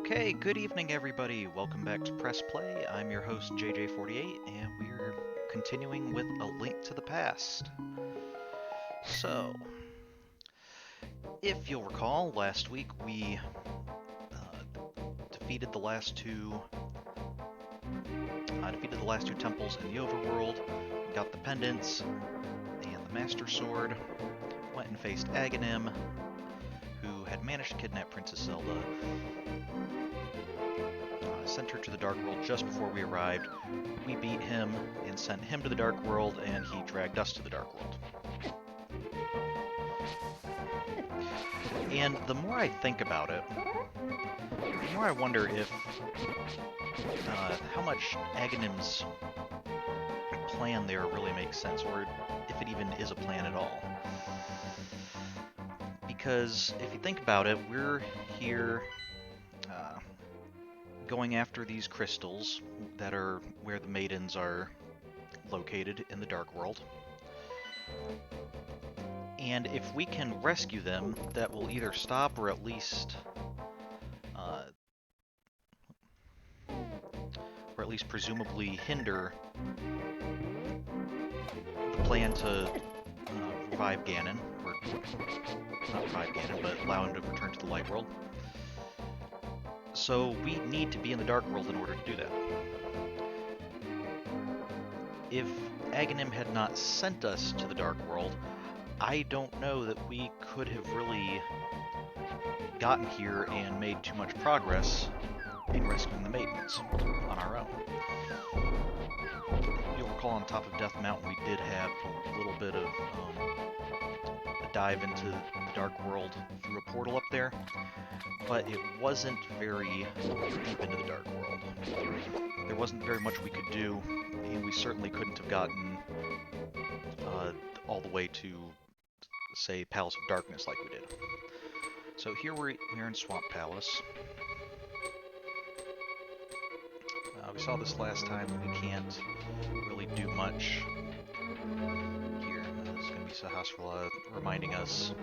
Okay, good evening everybody. Welcome back to Press Play. I'm your host JJ48 and we're continuing with A Link to the Past. So, if you'll recall, last week we defeated the last two temples in the overworld, got the pendants and the Master Sword, went and faced Aghanim, who had managed to kidnap Princess Zelda, sent her to the Dark World just before we arrived. We beat him and sent him to the Dark World, and he dragged us to the Dark World. And the more I think about it, the more I wonder if how much Aghanim's plan there really makes sense, or if it even is a plan at all. Because if you think about it, we're here going after these crystals that are where the maidens are located in the Dark World. And if we can rescue them, that will either stop or at least presumably hinder the plan to revive Ganon, or not revive Ganon, but allow him to return to the Light World. So we need to be in the Dark World in order to do that. If Aghanim had not sent us to the Dark World, I don't know that we could have really gotten here and made too much progress in rescuing the maidens on our own. You'll recall on top of Death Mountain we did have a little bit of a dive into the Dark World through a portal up there, but it wasn't very deep into the Dark World. There wasn't very much we could do, and we certainly couldn't have gotten all the way to, say, Palace of Darkness like we did. So here we're in Swamp Palace. We saw this last time, we can't really do much here. This is going to be Sahasrara reminding us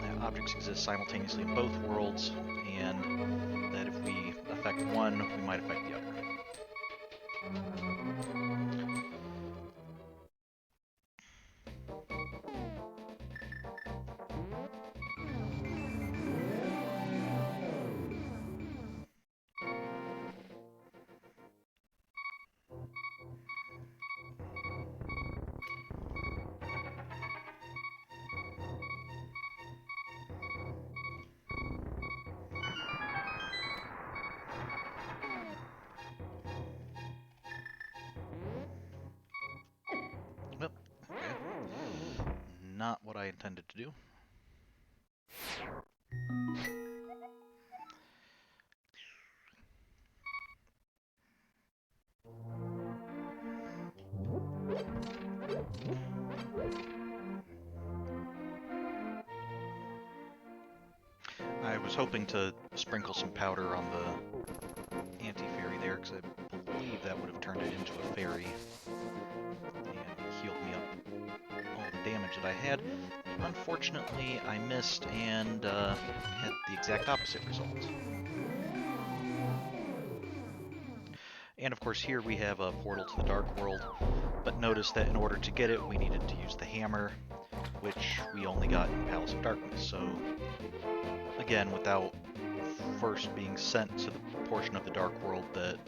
that objects exist simultaneously in both worlds, and that if we affect one, we might affect the other. Well, okay. Not what I intended to do. I was hoping to sprinkle some powder on the anti-fairy there, because I believe that would have turned it into a fairy and healed me up all the damage that I had. Unfortunately, I missed and had the exact opposite result. And of course here we have a portal to the Dark World, but notice that in order to get it we needed to use the hammer, which we only got in Palace of Darkness. So again, without first being sent to the portion of the Dark World that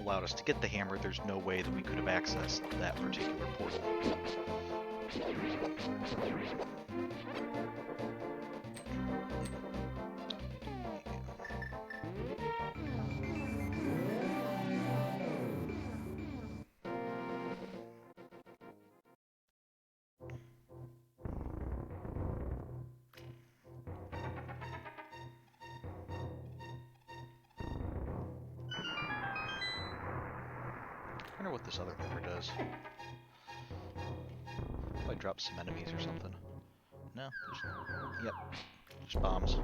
allowed us to get the hammer, there's no way that we could have accessed that particular portal. I wonder what this other pepper does. Probably drop some enemies or something. No? Yep. Just bombs.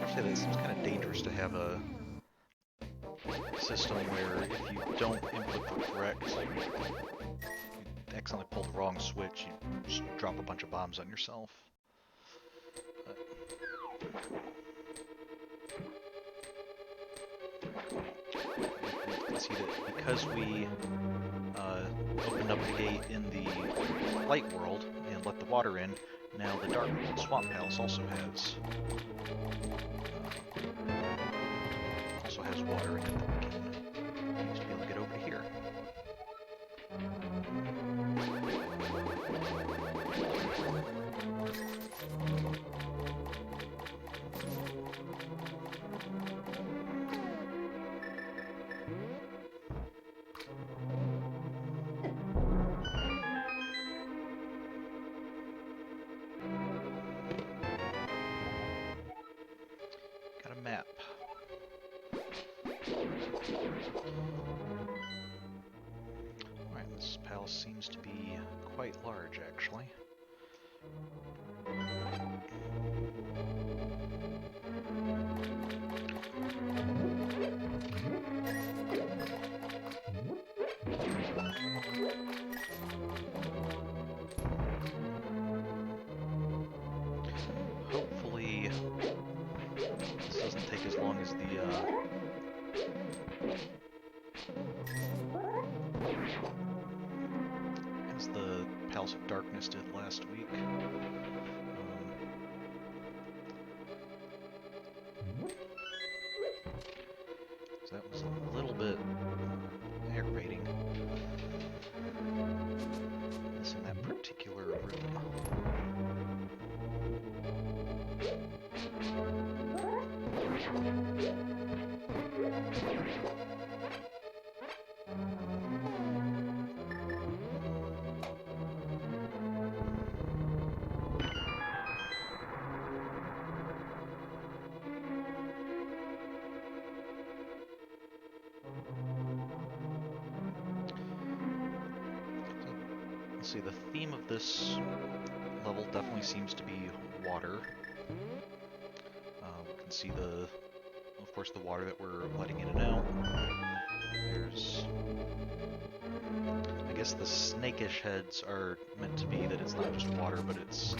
Actually, that seems kind of dangerous to have a system where if you don't input the correct, you accidentally pull the wrong switch, you just drop a bunch of bombs on yourself. You can see that because we opened up the gate in the light world and let the water in, now the dark world swamp palace also has water in it that we can use to be able to get over to here. Got a map. Alright, this palace seems to be quite large, actually. Hopefully, this doesn't take as long as the Palace of Darkness did last week. So that was a little bit aggravating. Missing that particular room. Let's see, the theme of this level definitely seems to be water. We can see of course, the water that we're letting in and out. There's, I guess the snakish heads are meant to be that it's not just water, but it's,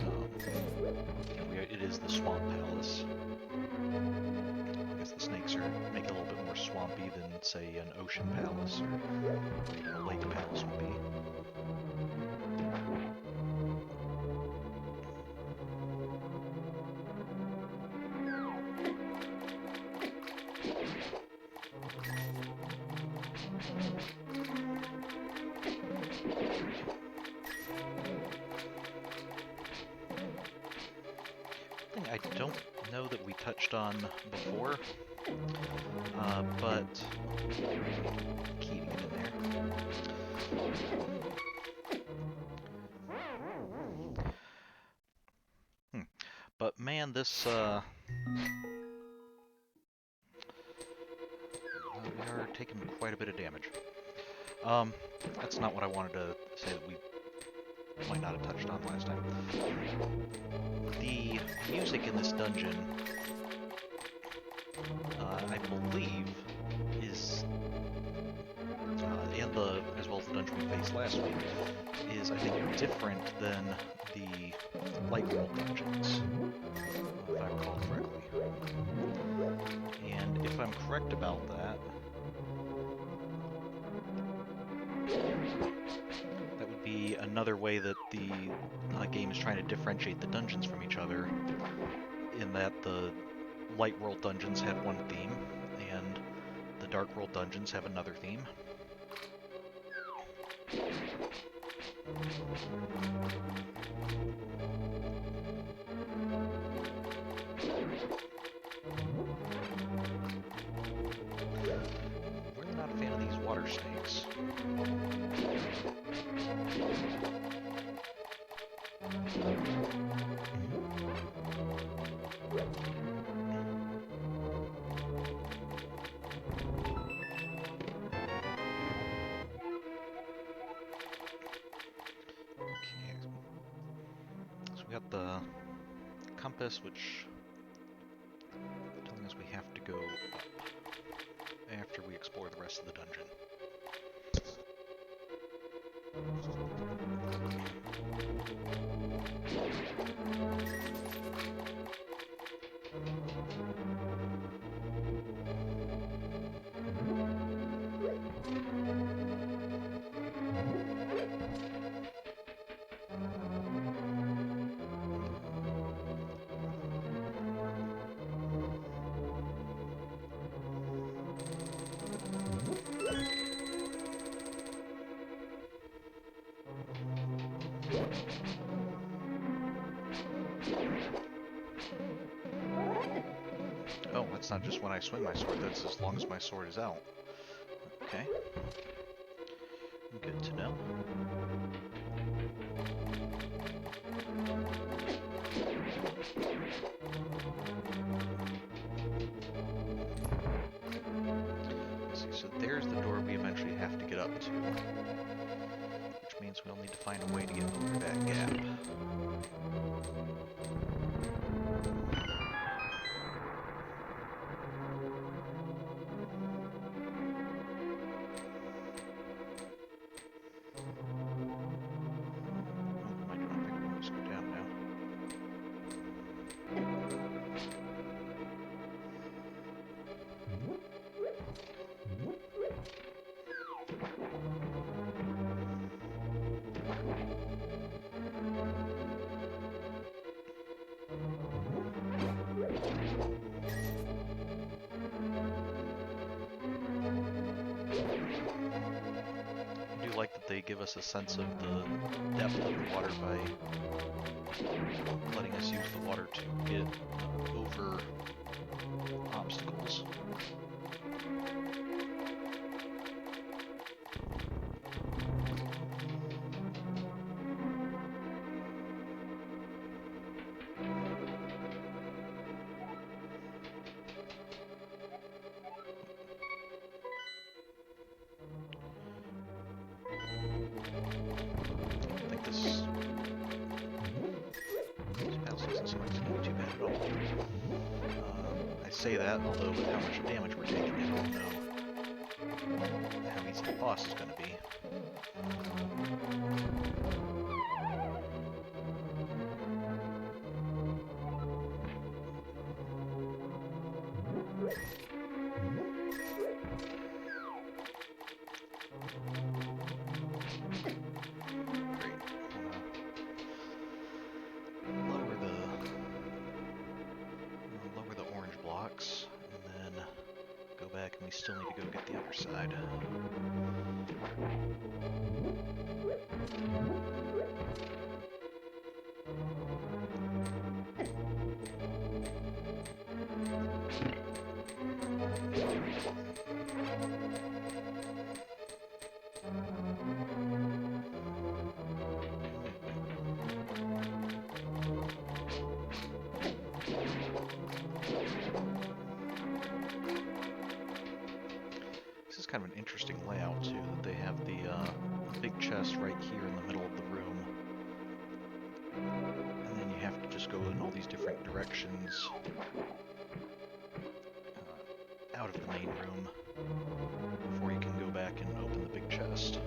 it is the swamp palace. I guess the snakes make it a little bit more swampy than, say, an ocean palace or a lake palace would be. I don't know that we touched on before, but key to get in there. But man, this we are taking quite a bit of damage. That's not what I wanted to say that we might not have touched on last time. The music in this dungeon, I believe, is, and as well as the dungeon we faced last week, is, I think, different than the light world dungeons, if I recall correctly. And if I'm correct about that, that would be another way that the game is trying to differentiate the dungeons from each other, in that the light world dungeons have one theme, and the dark world dungeons have another theme. We're not a fan of these water snakes. We got the compass, which telling us we have to go up after we explore the rest of the dungeon. Oh, that's not just when I swing my sword, that's as long as my sword is out. Okay. Good to know. Let's see, so there's the door we eventually have to get up to. Which means we'll need to find a way to get over that gap. They give us a sense of the depth of the water by letting us use the water to get over obstacles. Say that, although with how much damage we're taking, I don't know how easy the boss is going to be. We still need to go get the other side. Kind of an interesting layout too, that they have the big chest right here in the middle of the room, and then you have to just go in all these different directions out of the main room before you can go back and open the big chest.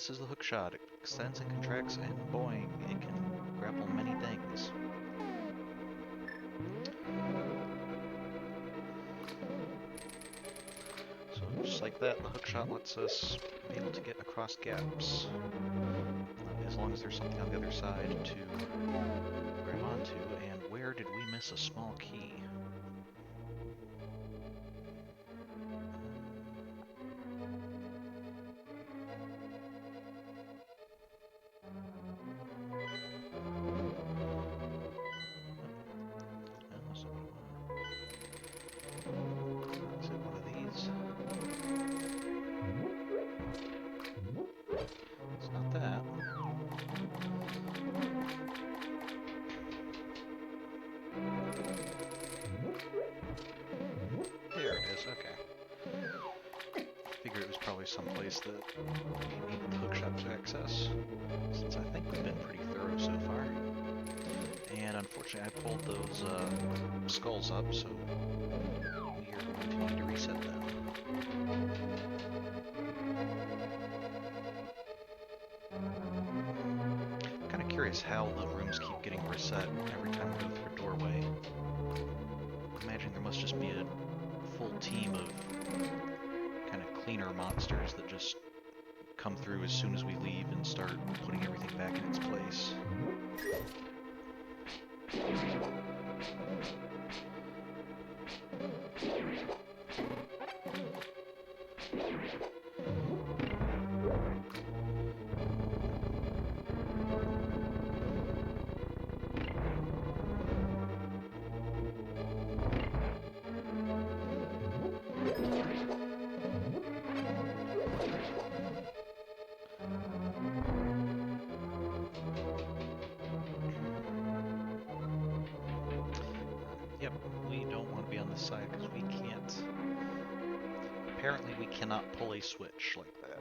this is the hook shot. It extends and contracts, and boing, it can grapple many things. So just like that, the hook shot lets us be able to get across gaps. As long as there's something on the other side to grab onto. And where did we miss a small key? Is it one of these? It's not that. There it is, okay. Figured it was probably someplace that we needed the hookshot to access, since I think we've been pretty thorough so far. And unfortunately I pulled those skulls up, so we are going to need to reset them. I'm kind of curious how the rooms keep getting reset every time we go through a doorway. I imagine there must just be a full team of kind of cleaner monsters that just come through as soon as we leave and start putting everything back in its place. Yep, we don't want to be on this side because we can't. Apparently, we cannot pull a switch like that.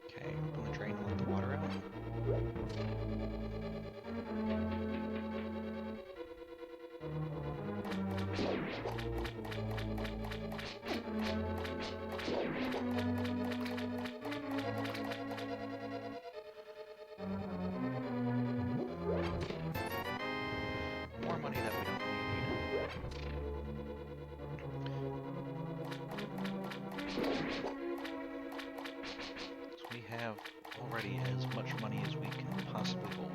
Okay, open the drain and let the water out. More money that we don't need. So we have already as much money as we can possibly hold.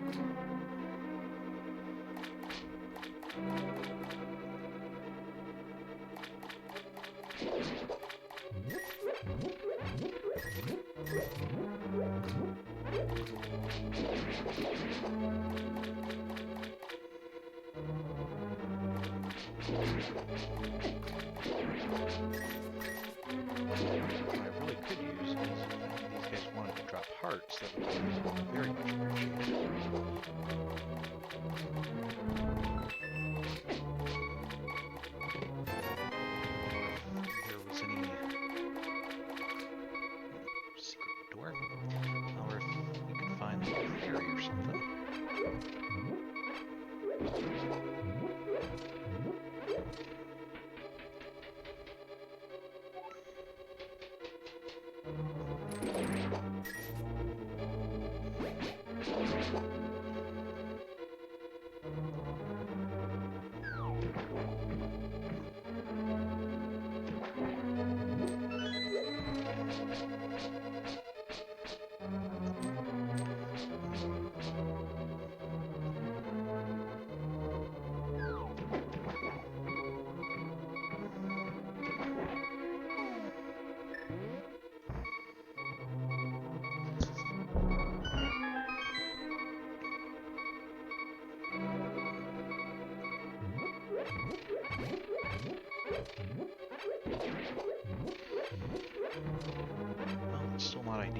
What I really could use is if any of these guys wanted to drop hearts, that would be very much appreciated. If there was any secret door, or if we could find a fairy or something.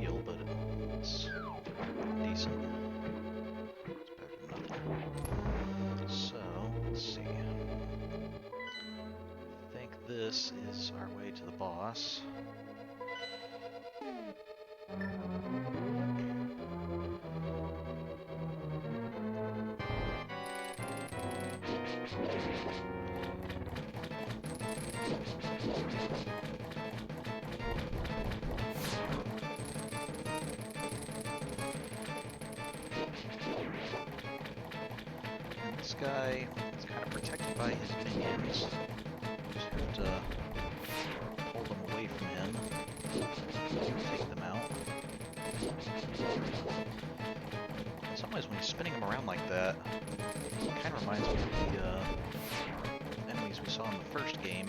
ideal, but it's decent. It's better than nothing. So, let's see. I think this is our way to the boss. And this guy is kind of protected by his minions. Just have to pull them away from him, take them out. In some ways, when he's spinning them around like that, it kind of reminds me of the enemies we saw in the first game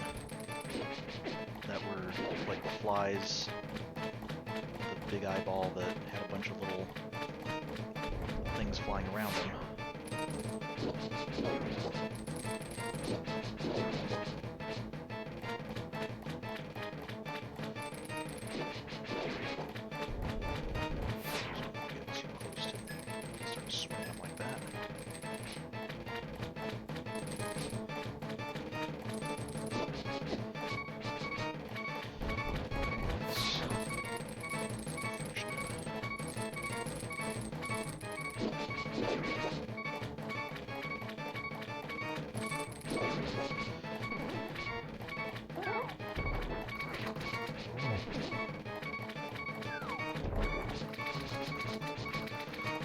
that were like the flies, the big eyeball that had a bunch of little things flying around them.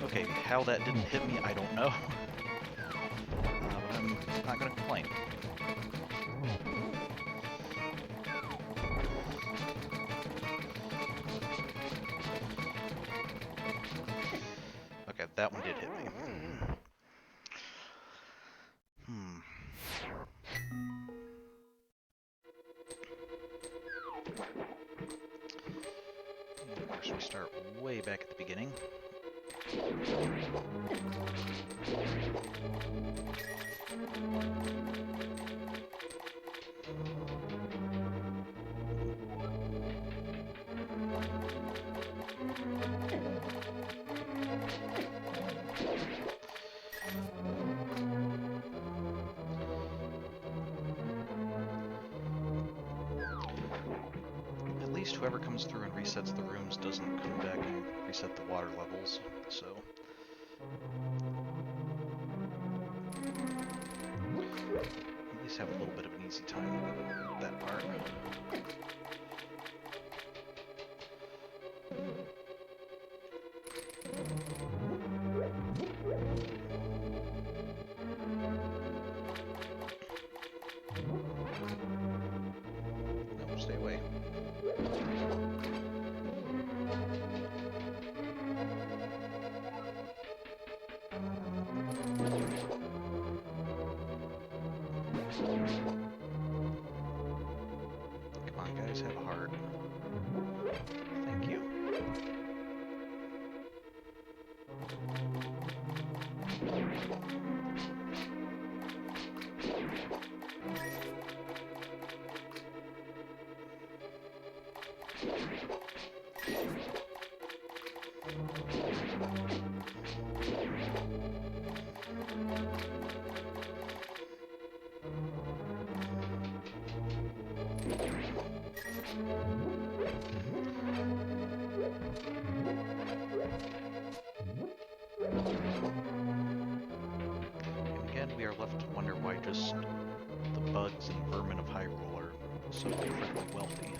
Okay, how that didn't hit me, I don't know. But I'm not going to complain. Okay, that one did hit me. And of course, we start way back at the beginning. At least whoever comes through and resets the rooms doesn't come back and reset the water levels, so... at least have a little bit of an easy time with that part. No, stay away. Come on, guys, have a heart. Thank you. And again, we are left to wonder why just the bugs and vermin of Hyrule are so incredibly wealthy.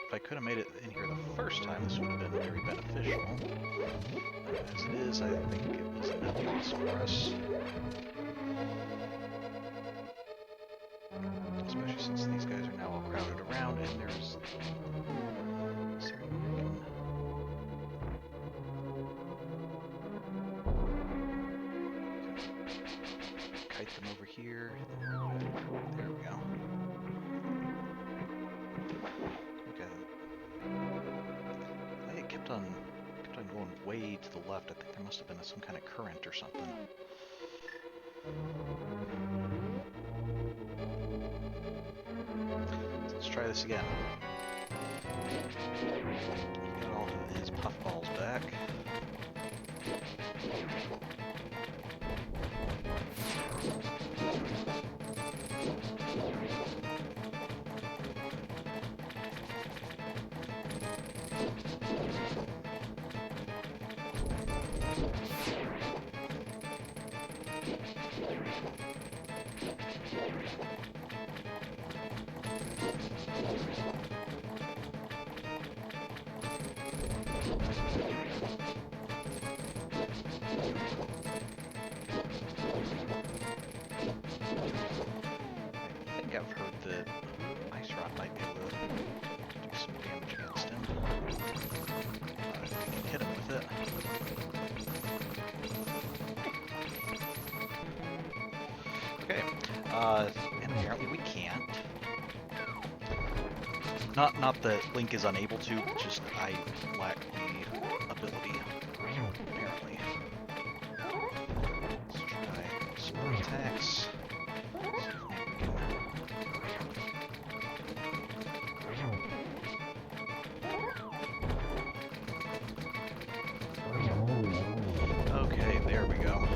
If I could have made it in here the first time, this would have been very beneficial. As it is, I think it was a net loss for us. Especially since these guys are now all crowded around, and there's... is there any way I can... kite take them over here. There we go. Okay. It kept on going way to the left. I think there must have been some kind of current or something. So let's try this again. Got all of his puffballs back. I've heard that Ice Rod might be able to do some damage against him. I can hit him with it. Okay, and apparently we can't. Not that Link is unable to, but just I lack the ability, apparently. Let's try some more attacks. Okay, there we go.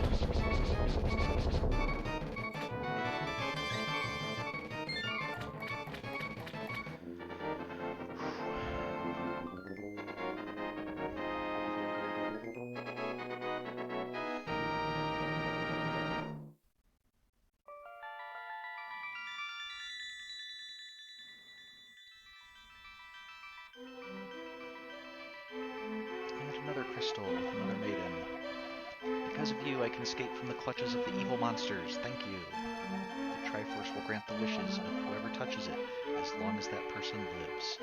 And another crystal with another maiden. Because of you, I can escape from the clutches of the evil monsters. Thank you. The Triforce will grant the wishes of whoever touches it, as long as that person lives.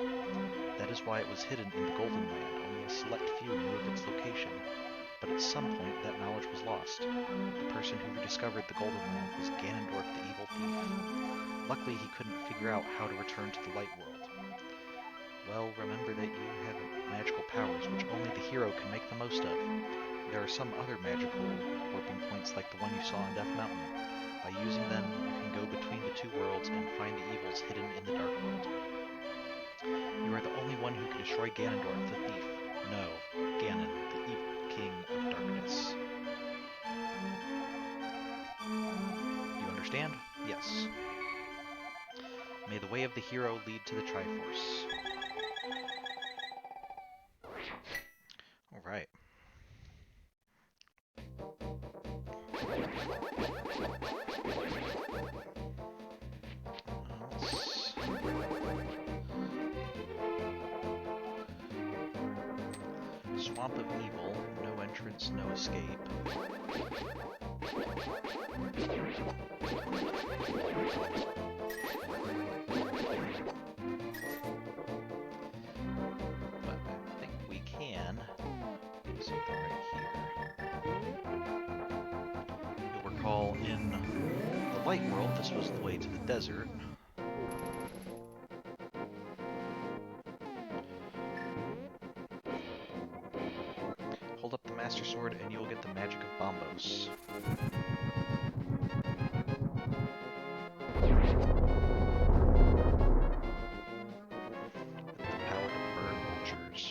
That is why it was hidden in the Golden Land. Only a select few knew of its location. But at some point, that knowledge was lost. The person who discovered the Golden Land was Ganondorf the Evil Thief. Luckily, he couldn't figure out how to return to the Light World. Well, remember that you have magical powers, which only the hero can make the most of. There are some other magical warping points like the one you saw on Death Mountain. By using them, you can go between the two worlds and find the evils hidden in the Dark World. You are the only one who can destroy Ganondorf the Thief. No, Ganon, the evil king of darkness. You understand? Yes. May the way of the hero lead to the Triforce. Alright. Swamp of Evil, no entrance, no escape. But I think we can do something right here. You'll recall in the Light World, this was the way to the desert. Hold up the Master Sword and you'll get the magic of Bombos. With the power to burn vultures.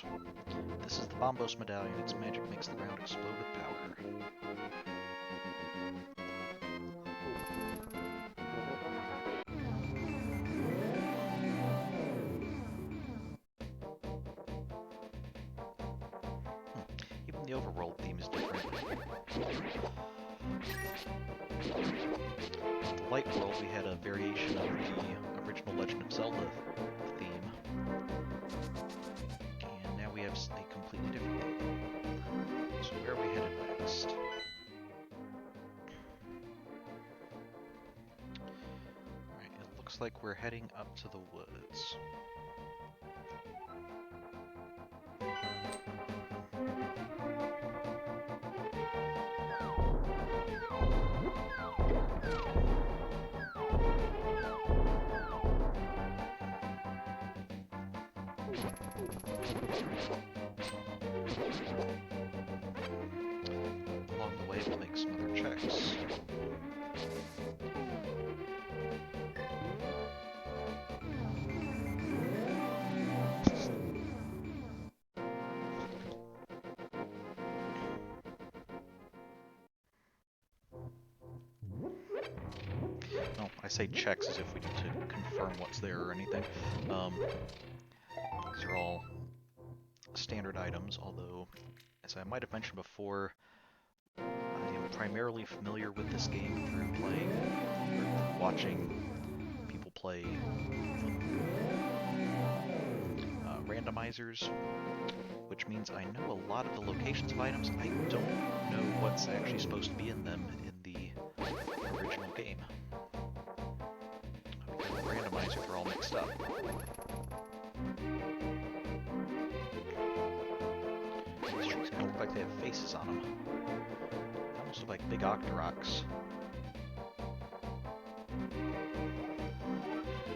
This is the Bombos medallion. Its magic makes the ground explode with power. Even the overworld theme is different. In the Light World, we had a variation of the original Legend of Zelda theme. And now we have a completely different theme. So where are we headed next? Alright, it looks like we're heading up to the woods. Along the way, we'll make some other checks. No, I say checks as if we need to confirm what's there or anything. These are all standard items, although, as I might have mentioned before, I am primarily familiar with this game through playing, or watching people play randomizers, which means I know a lot of the locations of items. I don't know what's actually supposed to be in them in the original game. Because the randomizers are all mixed up. These trees kind of look like they have faces on them. They almost look like big octoroks.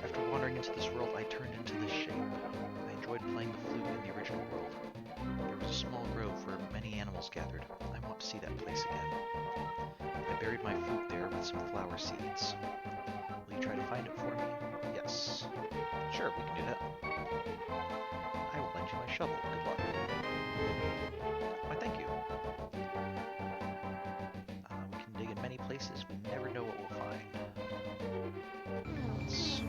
After wandering into this world, I turned into this shape. I enjoyed playing the flute in the original world. There was a small grove where many animals gathered. I want to see that place again. I buried my flute there with some flower seeds. Will you try to find it for me? Yes. Sure, we can do that. I will lend you my shovel. Good luck. Why, thank you. We can dig in many places. We never know what we'll find. Let's...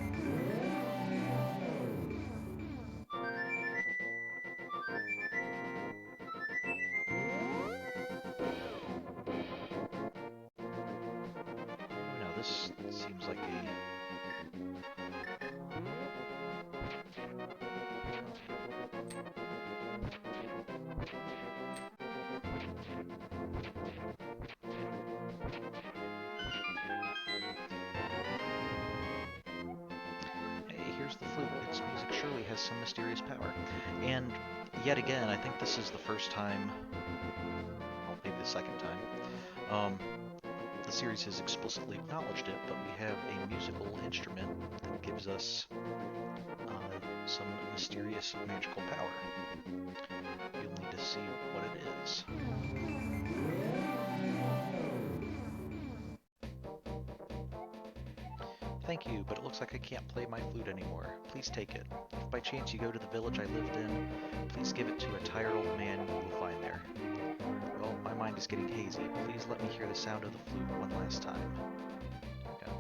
Now this seems like a... Here's the flute. Its music surely has some mysterious power. And yet again, I think this is the first time, well, maybe the second time, the series has explicitly acknowledged it, but we have a musical instrument that gives us some mysterious magical power. You'll need to see what it is. Thank you, but it looks like I can't play my flute anymore. Please take it. If by chance you go to the village I lived in, please give it to a tired old man you will find there. Well, my mind is getting hazy. Please let me hear the sound of the flute one last time. Okay.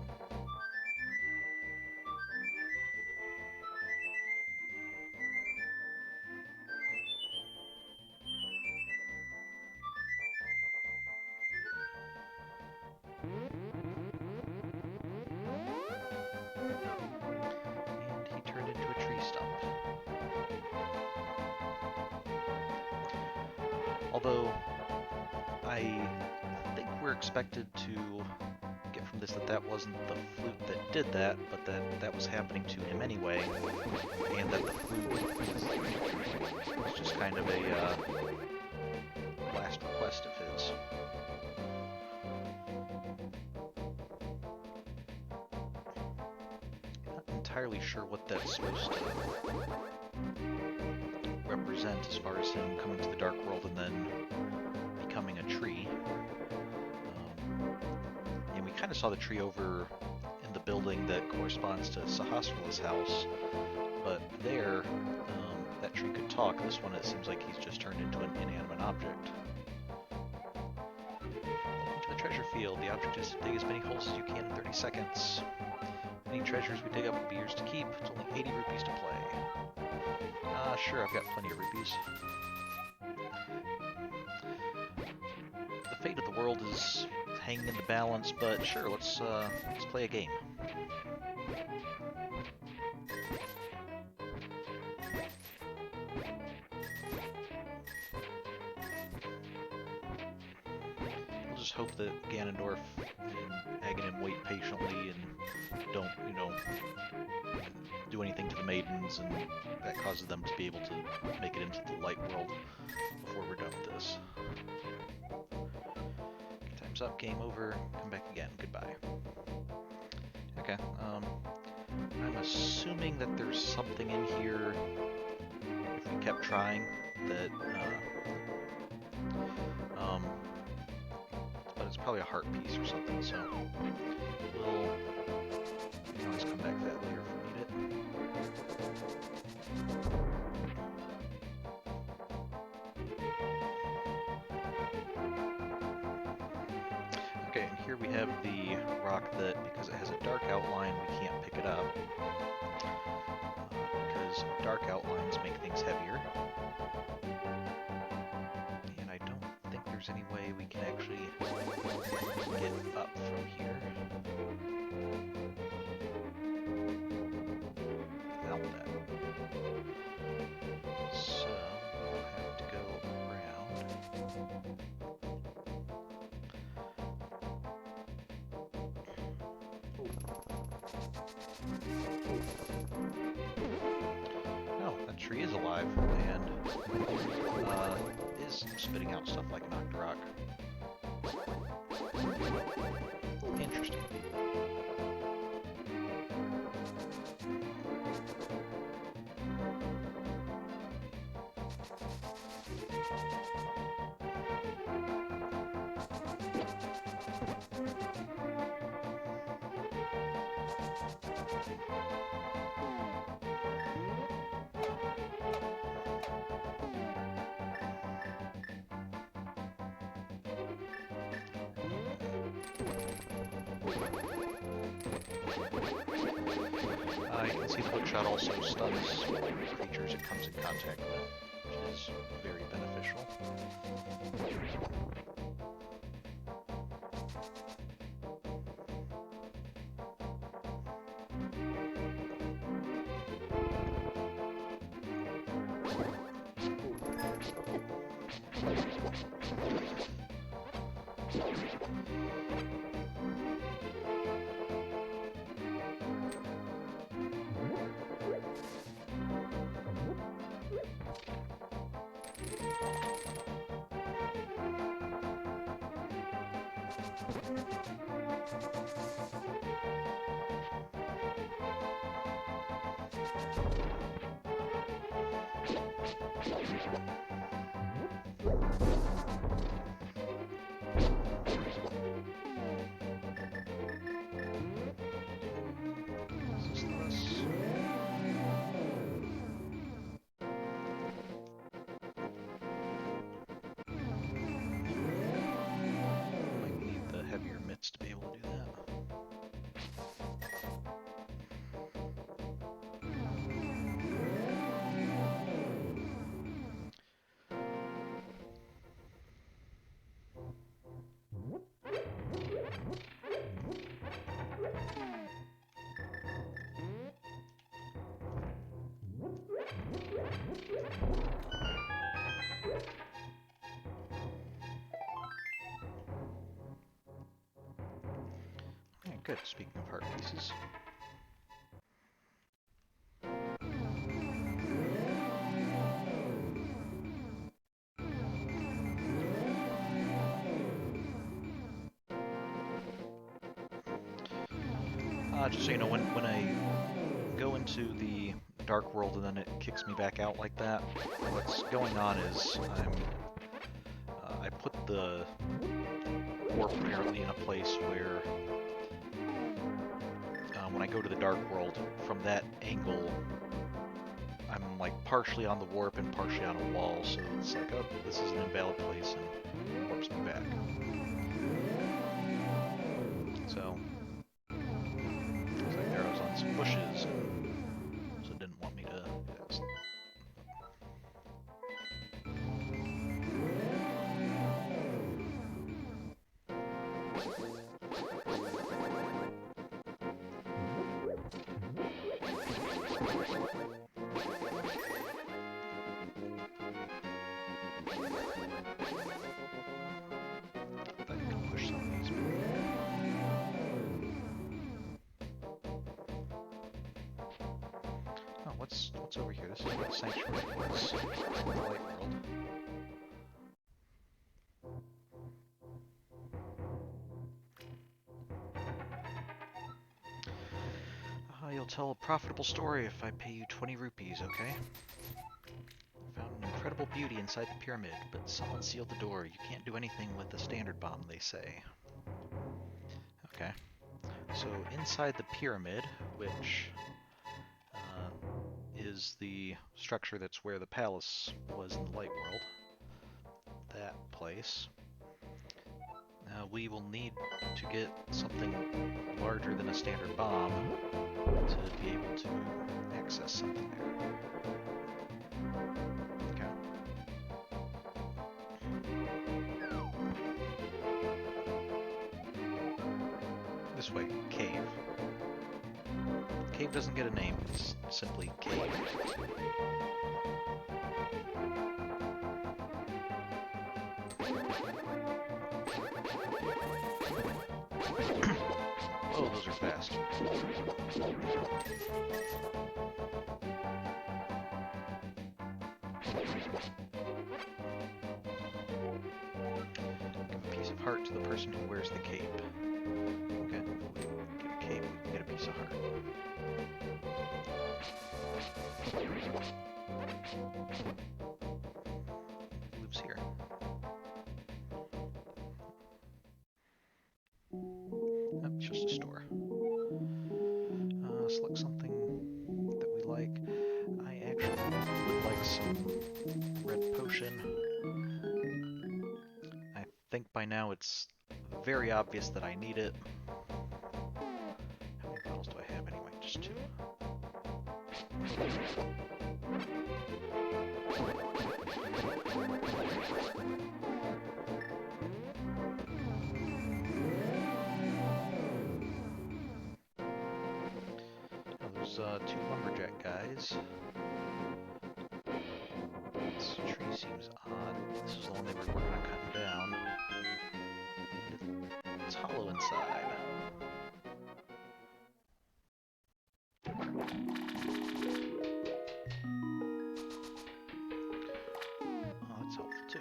And he turned into a tree stump. Although, I think we're expected to get from this that that wasn't the flute that did that, but that that was happening to him anyway, and that the flute was just kind of a last request of his. Not entirely sure what that's supposed to represent as far as him coming to the Dark World and then becoming a tree. And we kind of saw the tree over in the building that corresponds to Sahasrala's house, but there, that tree could talk. This one, it seems like he's just turned into an inanimate object. Welcome to the treasure field. The object is to dig as many holes as you can in 30 seconds. Any treasures we dig up will be yours to keep. It's only 80 rupees to play. Sure, I've got plenty of rupees. The fate of the world is hanging in the balance, but sure, let's play a game. We'll just hope that Ganondorf and Aghanim wait patiently and don't, do anything to the maidens, and that causes them to be able to make it into the light world before we're done with this. Time's up, game over, come back again, goodbye. Okay, I'm assuming that there's something in here if we we kept trying, that, but it's probably a heart piece or something, so we can always come back to that later if we need it. Okay, and here we have the rock that, because it has a dark outline, we can't pick it up. Because dark outlines make things heavier. And I don't think there's any way we can actually get up from here. Without that. So, we'll have to go around. Oh, that tree is alive and is spitting out stuff like knocked rock. Interesting. You can see the hookshot also stuns creatures it comes in contact with, which is very beneficial. To be able to do that. Good, speaking of heart pieces. Just so you know, when I go into the dark world and then it kicks me back out like that, what's going on is I put the warp apparently in a place where when I go to the dark world, from that angle, I'm like partially on the warp and partially on a wall, so it's like, oh, this is an invalid place, and warps me back. So, it's like there I was on some bushes, and so it didn't want me to. What's over here? This is what Sanctuary was in the light world. You'll tell a profitable story if I pay you 20 rupees, okay? incredible beauty inside the pyramid, but someone sealed the door. You can't do anything with the standard bomb, they say. Okay. So inside the pyramid, which is the structure that's where the palace was in the light world, that place, we will need to get something larger than a standard bomb to be able to access something there. Okay. This way, cave. Cave doesn't get a name, it's simply cave. Oh, those are fast. Give a piece of heart to the person who wears the cape. Okay, get a cape, get a piece of heart. Who lives here? Oh, it's just a store. Select something that we like. I actually would like some red potion. I think by now it's very obvious that I need it. How many bottles do I have anyway? Just 2. Now, there's 2 lumberjack guys. This tree seems odd. This is the one they were working on cutting down. It's hollow inside. Oh, that's helpful too.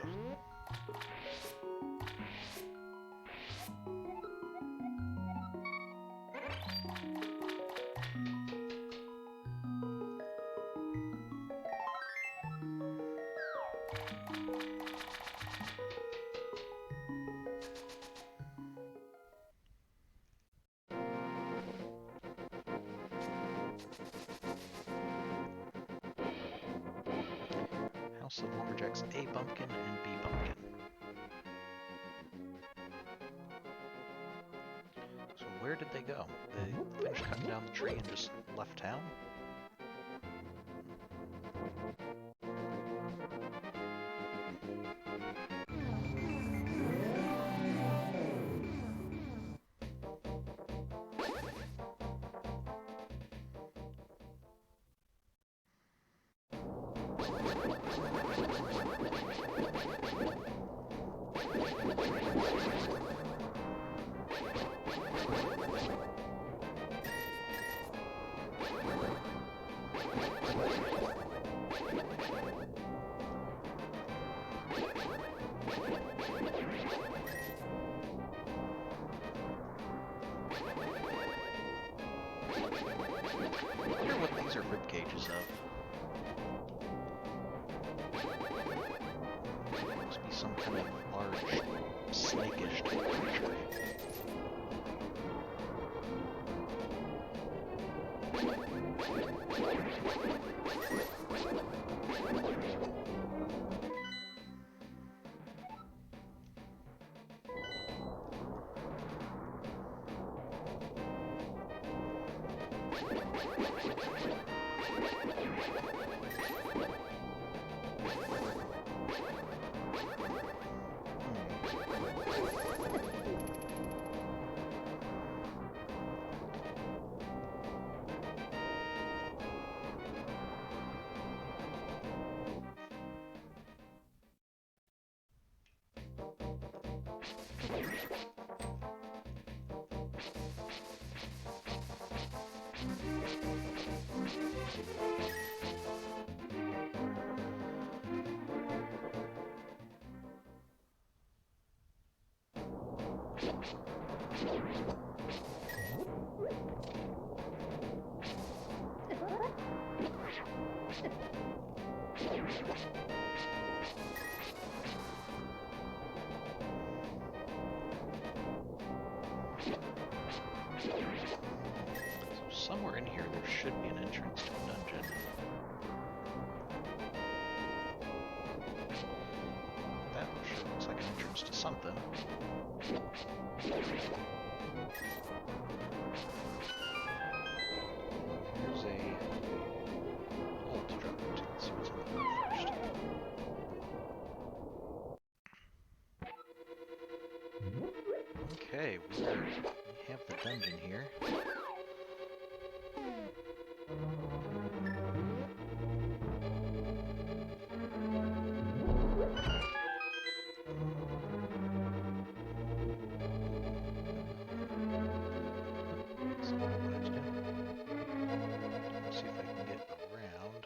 House of Lumberjacks A Bumpkin and B Bumpkin. So where did they go? They finished cutting down the tree and just left town? I wonder what these are rib cages of. Must be some kind of large, snakish type creature. somewhere in here there should be an entrance to a dungeon. That sure looks like an entrance to something. Here's a hole to drop into. Let's see what's in the hole first. Okay, we have the dungeon here. Let's see if I can get around.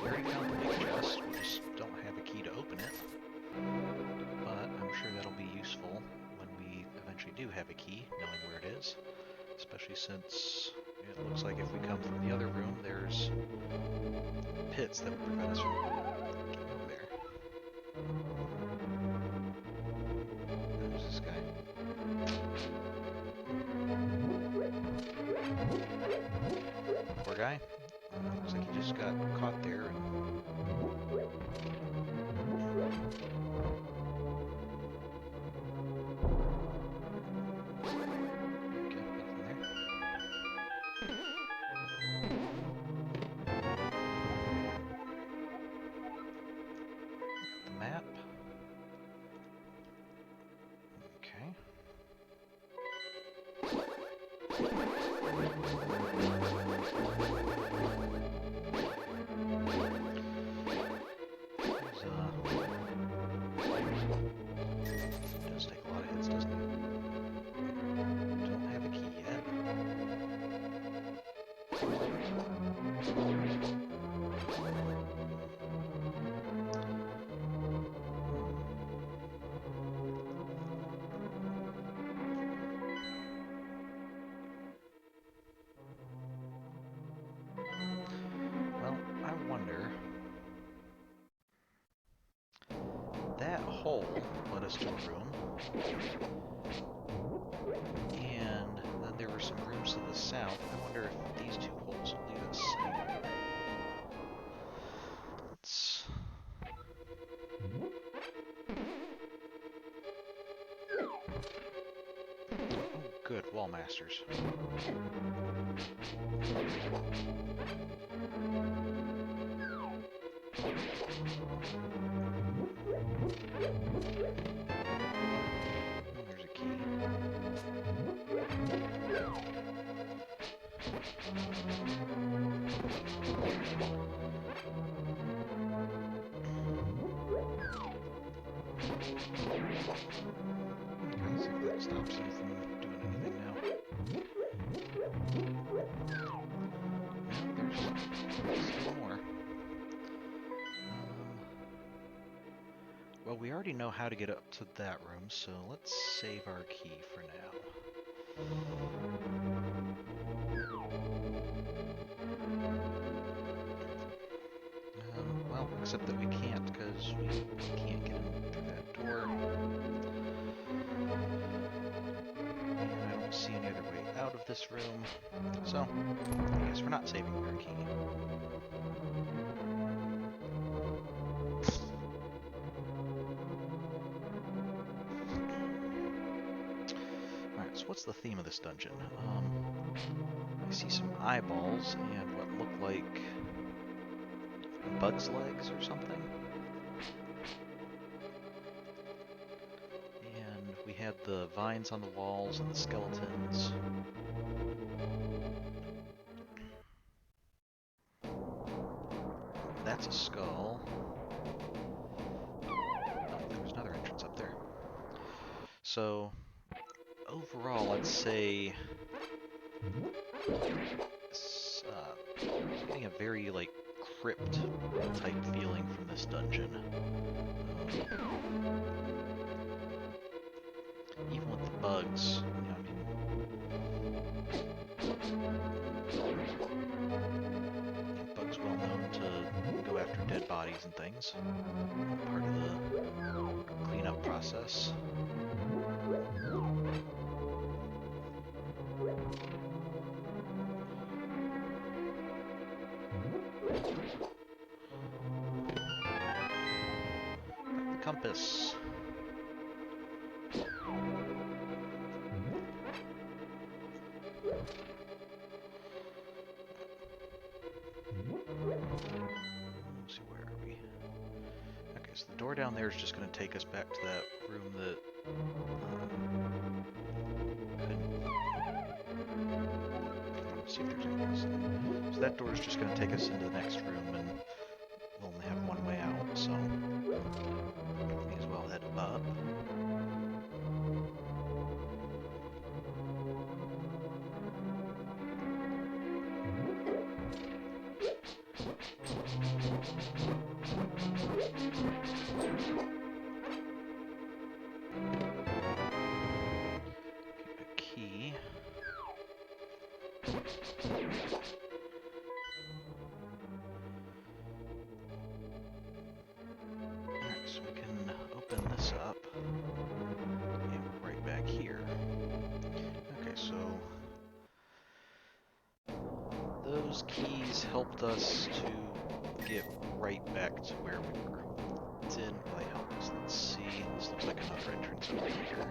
We already found the big chest, we just don't have a key to open it. But I'm sure that'll be useful when we eventually do have a key, knowing where it is. Especially since it looks like if we come from the other room, there's pits that would prevent us from getting over there. Who's this guy? Poor guy. Looks like he just got caught there and... Okay, nothing there. The map. Okay. It does take a lot of hits, doesn't it? Don't have a key yet. Well, I wonder... That hole led us to a room. And then there were some rooms to the south. I wonder if these two holes will lead us anywhere. Let's... Oh, good. Wall masters. There's a key. Okay, see if that stops him from doing anything now. No, there's still more. Well, we already know how to get up to that room, so let's save our key for now. Well, except that we can't, because we can't get in through that door. And I don't see any other way out of this room, so I guess we're not saving our key. Alright, so what's the theme of this dungeon? I see some eyeballs and what look like bug's legs or something. And we had the vines on the walls and the skeletons. That's a skull. Oh, there was another entrance up there. So, overall, let's say it's getting a very, like, crypt type feeling from this dungeon. Even with the bugs, you know, I mean, bodies and things. Part of the cleanup process. The compass. Let's see, where are we? Okay, so the door down there is just going to take us back to that room that let's see if there's anything else. So that door is just going to take us into the next room, and we'll only have one way out, so may as well head up. A key. Alright, so we can open this up, and we're right back here. Okay, so those keys helped us to get right back to where we were. Didn't really help us. Let's see, this looks like another entrance over here.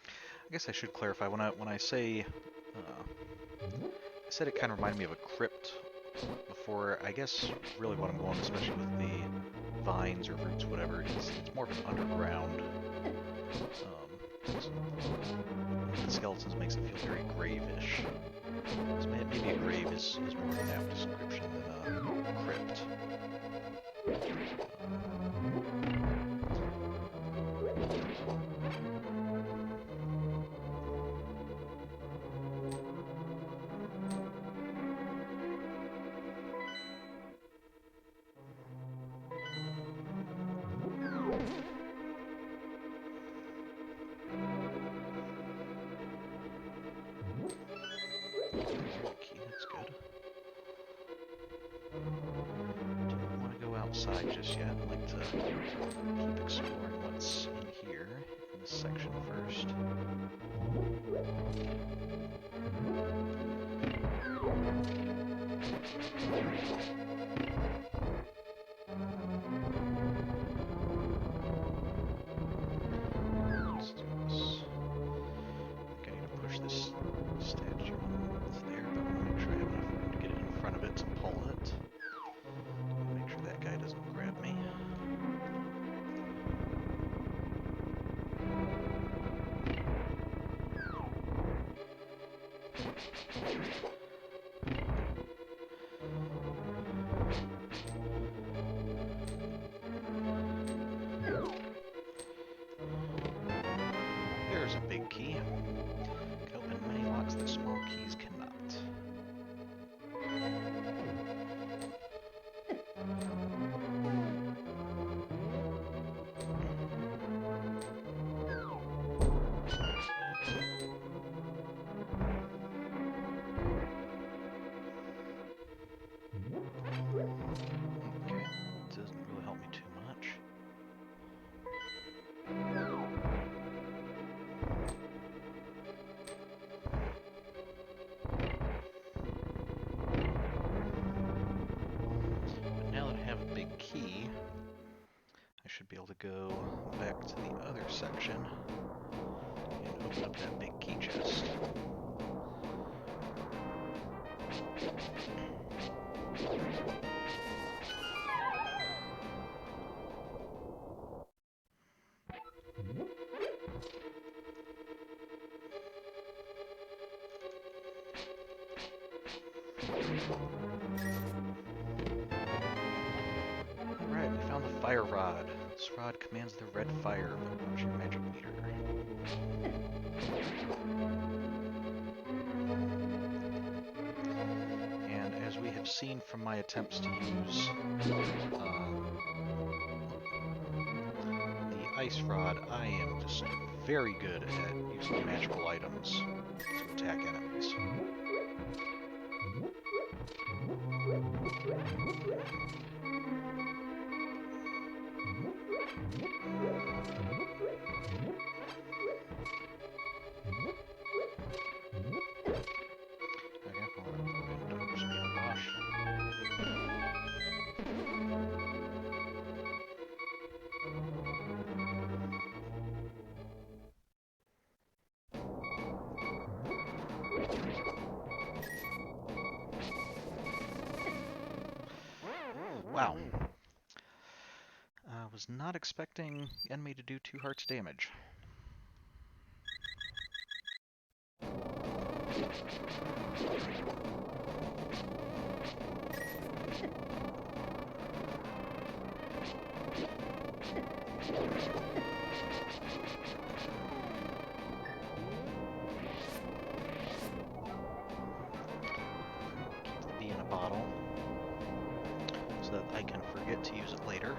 I guess I should clarify, when I say, I said it kind of reminded me of a crypt before. I guess really what I'm going, especially with the vines or roots, whatever, it's more of an underground. The skeletons makes it feel very grave-ish. So maybe a grave is more of an apt description than a crypt. Key, that's good. Don't want to go outside just yet. I'd like to keep exploring what's in here, in this section first. Let's do this. Okay, I'm gonna push this statue. It's there, but I want to make sure I have enough room to get in front of it to pull it. Make sure that guy doesn't grab me. There's a big key. Can open many locks that small keys cannot. Okay, doesn't really help me too much. But now that I have a big key, I should be able to go back to the other section and open up that big key chest. Alright, we found the fire rod. This rod commands the red fire, but watch your magic meter. And as we have seen from my attempts to use the Ice Rod, I am just very good at using magical items to attack enemies. Okay, well, don't just be a wash. Wow. I was not expecting enemy to do 2 hearts damage. Keep the bee in a bottle so that I can forget to use it later.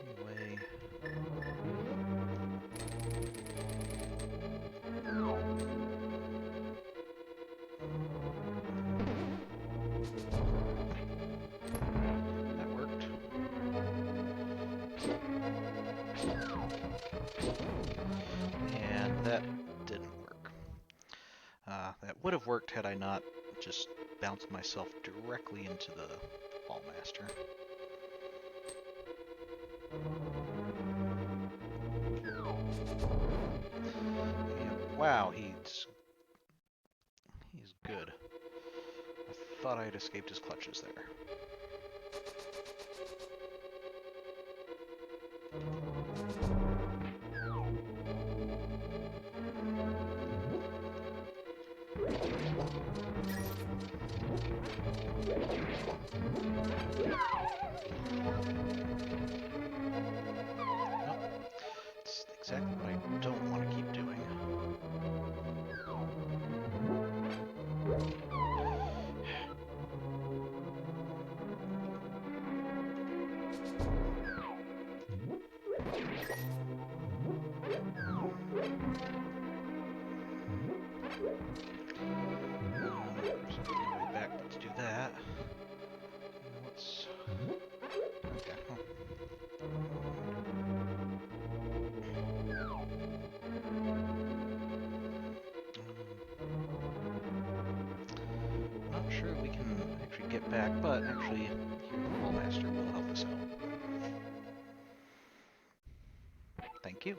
Anyway. That worked. And that didn't work. That would have worked had I not just bounced myself directly into the Ballmaster. And wow, he's good. I thought I had escaped his clutches there. Nope. It's exactly what I don't want to keep doing. So anyway, back to do that. Let's... Okay. Not sure we can actually get back, but actually, here the Ballmaster will help us out. Thank you.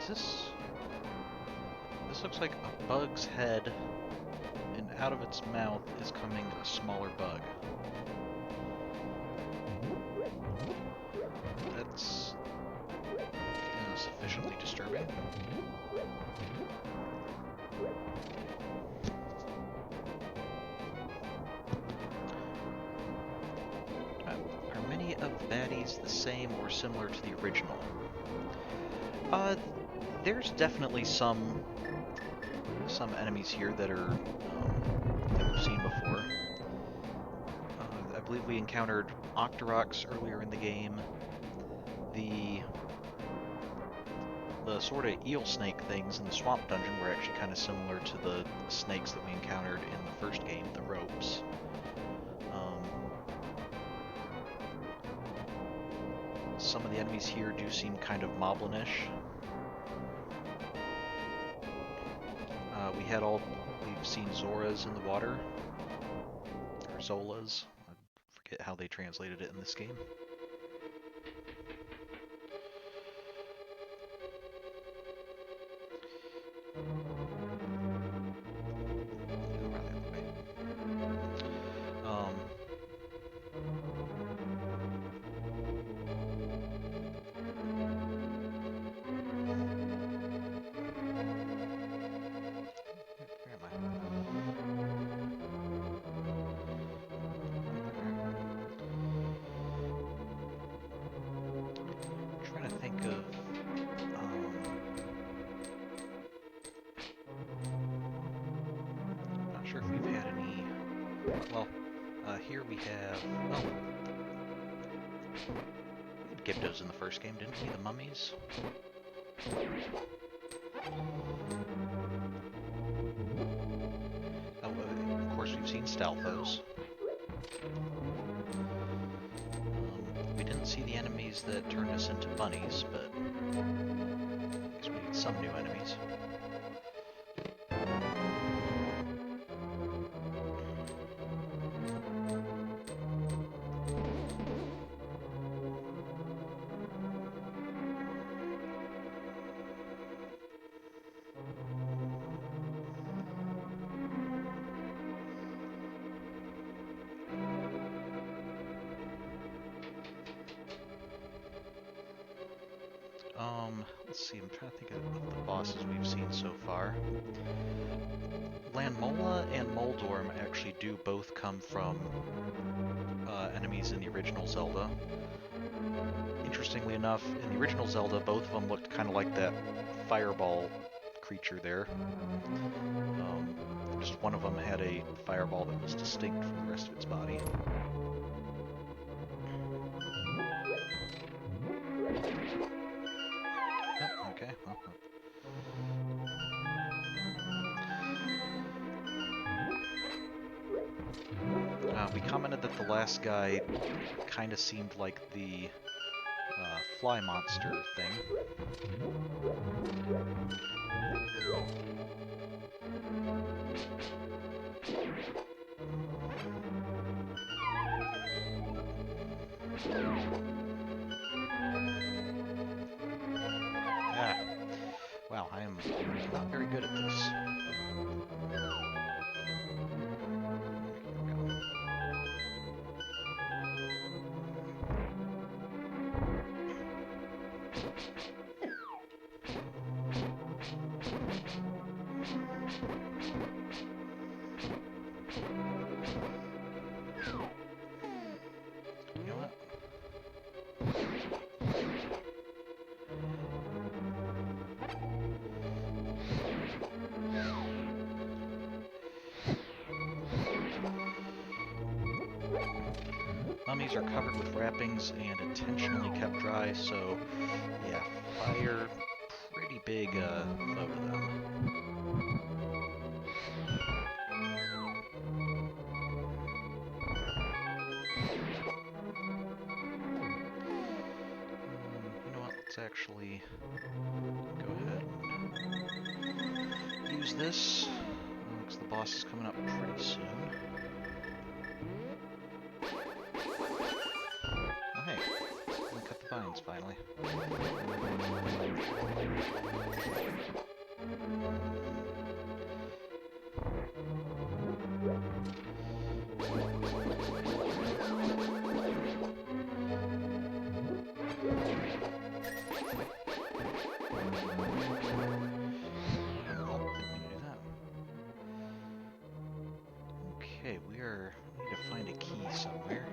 This looks like a bug's head, and out of its mouth is coming a smaller bug. That's sufficiently disturbing. Are many of the baddies the same or similar to the original? There's definitely some enemies here that are that we've seen before. I believe we encountered Octoroks earlier in the game. The sort of eel snake things in the swamp dungeon were actually kind of similar to the snakes that we encountered in the first game, the ropes. Some of the enemies here do seem kind of moblin-ish. We've seen Zoras in the water, or Zolas. I forget how they translated it in this game. well, here we have... Oh, we had Gyptos in the first game, didn't we? The mummies? Oh, of course we've seen Stalfos. We didn't see the enemies that turned us into bunnies, but I guess we need some new enemies. Let's see, I'm trying to think of the bosses we've seen so far. Landmola and Moldorm actually do both come from enemies in the original Zelda. Interestingly enough, in the original Zelda, both of them looked kind of like that fireball creature there. Just one of them had a fireball that was distinct from the rest of its body. Oh, okay. Well, we commented that the last guy kind of seemed like the fly monster thing. Ah. Wow, I am not very good at this. Mummies are covered with wrappings and intentionally kept dry, so yeah, fire, pretty big foe to them. You know what, let's actually go ahead and use this, because the boss is coming up pretty soon. Vines, finally. Okay, we need to find a key somewhere.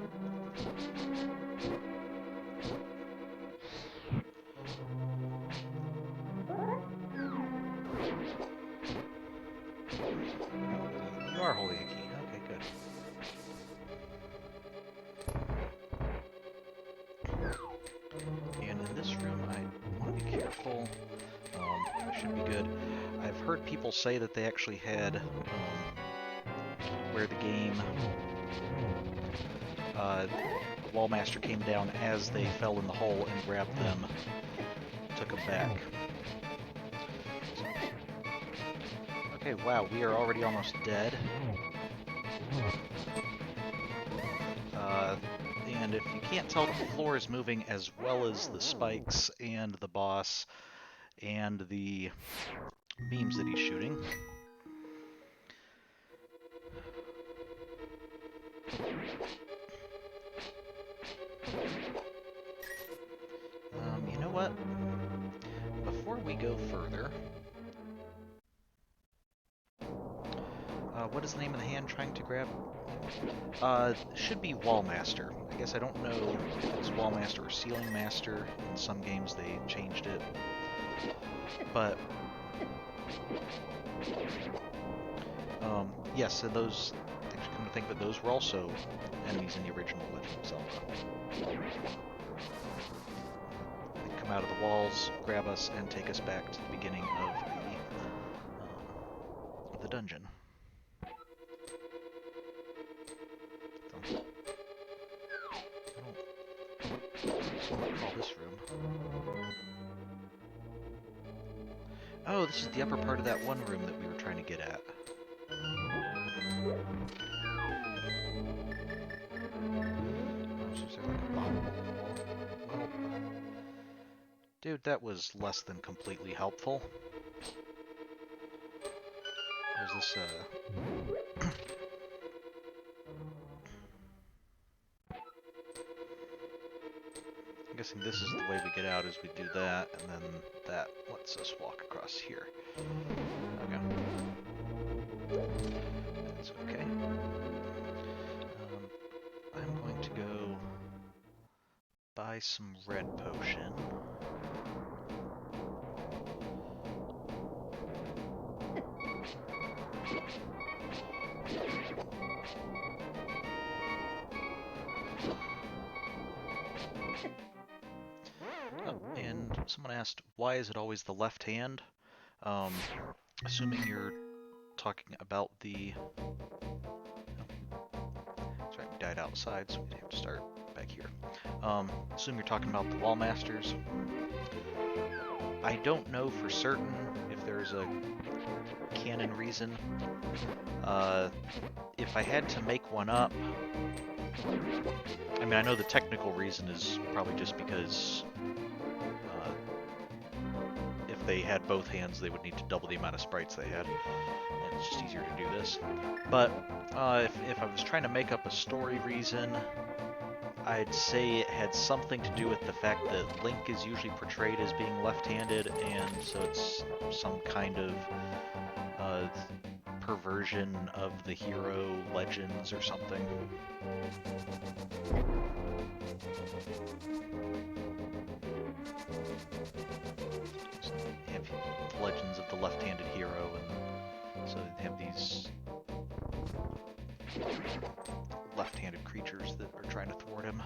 You are holding a key. Okay, good. And in this room, I want to be careful. I should be good. I've heard people say that they actually had where the game Wallmaster came down as they fell in the hole and grabbed them, took them back. Okay, wow, we are already almost dead. And if you can't tell, the floor is moving as well as the spikes and the boss and the beams that he's shooting. You know what? Before we go further... what is the name of the hand trying to grab? Should be Wallmaster. I guess I don't know if it's Wallmaster or Ceiling Master. In some games they changed it. But... yes, and those things come come to think of it, those were also enemies in the original Legend of Zelda. They come out of the walls, grab us, and take us back to the beginning of the dungeon. So, I don't call this room. Oh, this is the upper part of that one room that we were trying to get at. Dude, that was less than completely helpful. There's this, I'm guessing this is the way we get out, is we do that, and then that lets us walk across here. Okay. That's okay. I'm going to go buy some red potion. Oh, and someone asked, why is it always the left hand? Assuming you're talking about the... Sorry, we died outside, so we'd have to start back here. Assume you're talking about the wall masters. I don't know for certain if there's a canon reason. If I had to make one up, I mean, I know the technical reason is probably just because if they had both hands, they would need to double the amount of sprites they had, and it's just easier to do this. But if I was trying to make up a story reason, I'd say it had something to do with the fact that Link is usually portrayed as being left-handed, and so it's some kind of perversion of the hero legends or something. They have legends of the left-handed hero, and so they have these left-handed creatures that are trying to thwart him.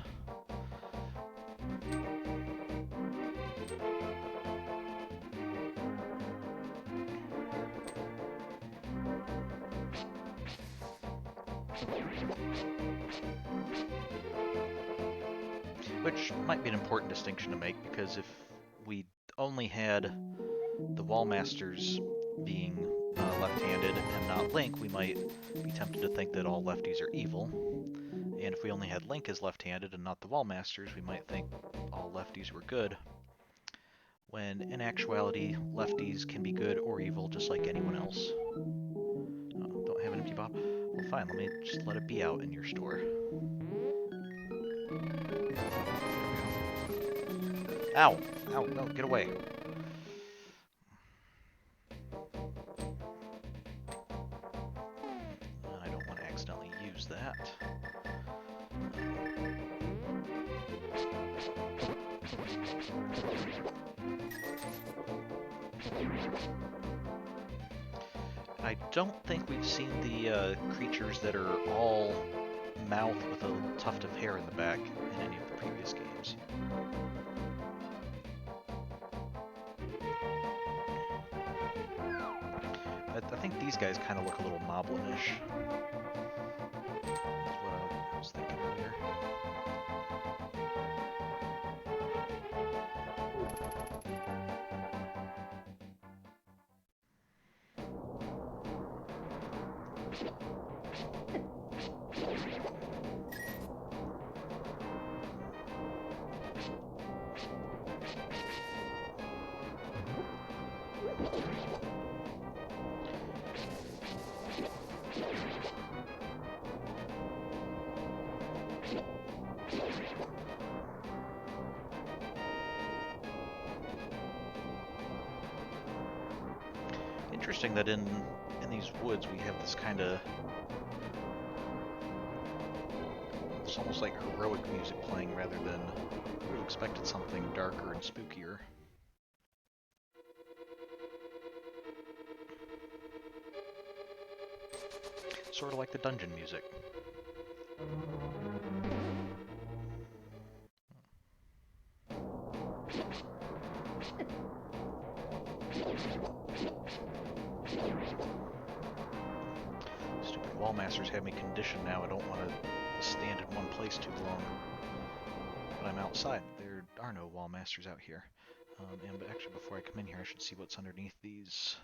Which might be an important distinction to make, because if we only had the wall masters being left-handed and not Link, we might be tempted to think that all lefties are evil. And if we only had Link as left-handed and not the wall masters, we might think all lefties were good. When in actuality, lefties can be good or evil just like anyone else. Oh, don't have an empty bottle? Well, fine, let me just let it be out in your store. Ow! Ow, no, get away. I don't want to accidentally use that. I don't think we've seen the creatures that are all mouth with a tuft of hair in the back in any of the previous games. I think these guys kind of look a little moblin-ish. That's what I was thinking earlier. Interesting that in these woods we have this kind of, it's almost like heroic music playing rather than, we would have expected something darker and spookier. sort of like the dungeon music. Stupid wall masters have me conditioned now. I don't want to stand in one place too long. But I'm outside. There are no wall masters out here. And actually, before I come in here, I should see what's underneath these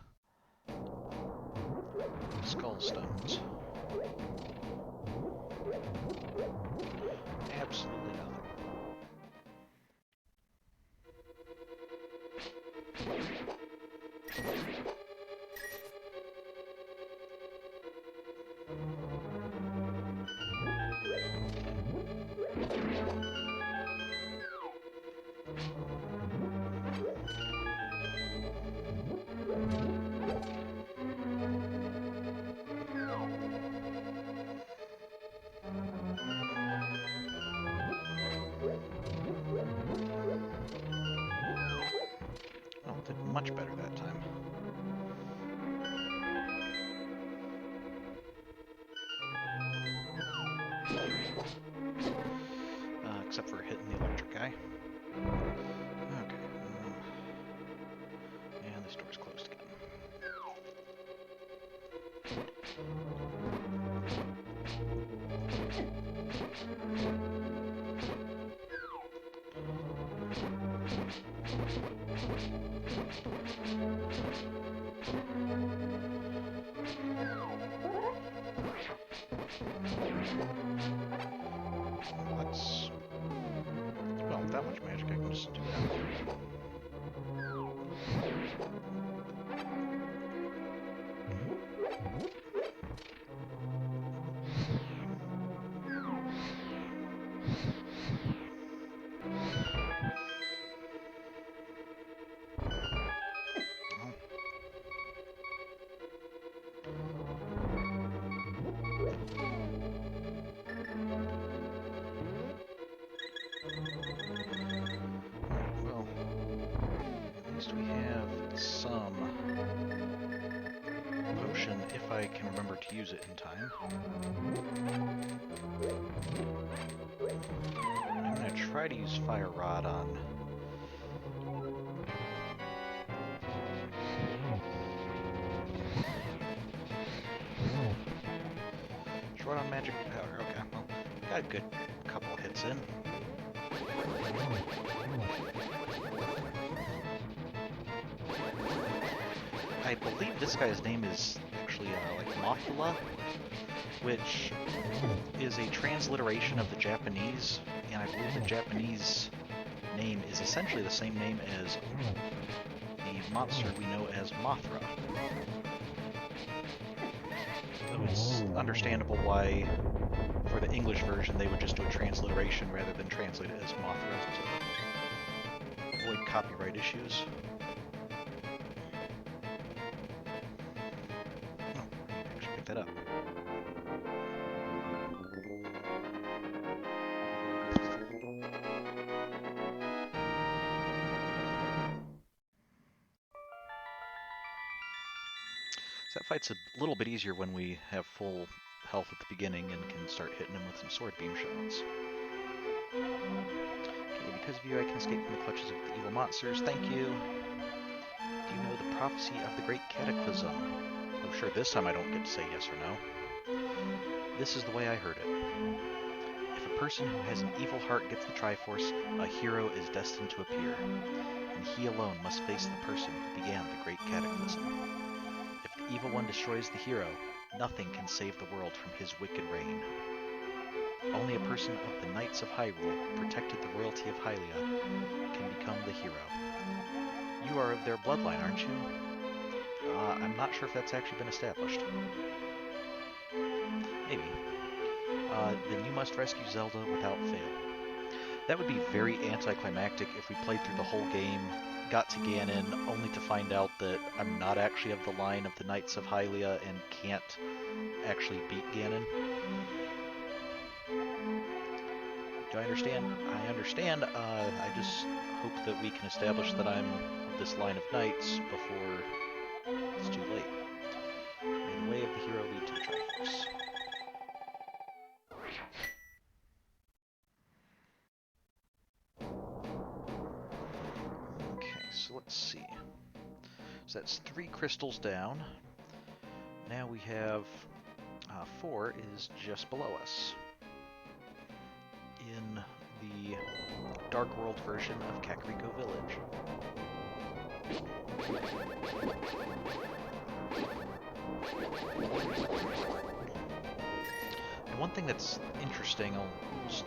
skull stones. Absolutely nothing. Oh, did much better that time. Except for hitting the electric guy. Okay. And this door's closed again. Let's... Well, with that much magic, I can just do that. Well, at least we have some potion if I can remember to use it in time. I'm going to try to use Fire Rod on... Short on magic power, okay, well, got a good couple hits in. I believe this guy's name is actually like Mothula, which is a transliteration of the Japanese, and I believe the Japanese name is essentially the same name as the monster we know as Mothra. So it's understandable why, for the English version, they would just do a transliteration rather than translate it as Mothra to avoid copyright issues. Oh, actually pick that up. So that fight's a little bit easier when we have full health at the beginning and can start hitting him with some sword beam shots. Okay, because of you I can escape from the clutches of the evil monsters. Thank you. Do you know the prophecy of the Great Cataclysm? Oh sure, this time I don't get to say yes or no. This is the way I heard it. If a person who has an evil heart gets the Triforce, a hero is destined to appear, and he alone must face the person who began the Great Cataclysm. If the evil one destroys the hero, nothing can save the world from his wicked reign. Only a person of the Knights of Hyrule, protected the royalty of Hylia, can become the hero. You are of their bloodline, aren't you? I'm not sure if that's actually been established. Maybe. Then you must rescue Zelda without fail. That would be very anticlimactic if we played through the whole game, got to Ganon, only to find out that I'm not actually of the line of the Knights of Hylia and can't actually beat Ganon. Do I understand? I understand. I just hope that we can establish that I'm of this line of knights before it's too late. May the way of the hero lead to the Triforce. So let's see. So that's 3 crystals down. Now we have 4 is just below us in the Dark World version of Kakariko Village. And one thing that's interesting, I'll just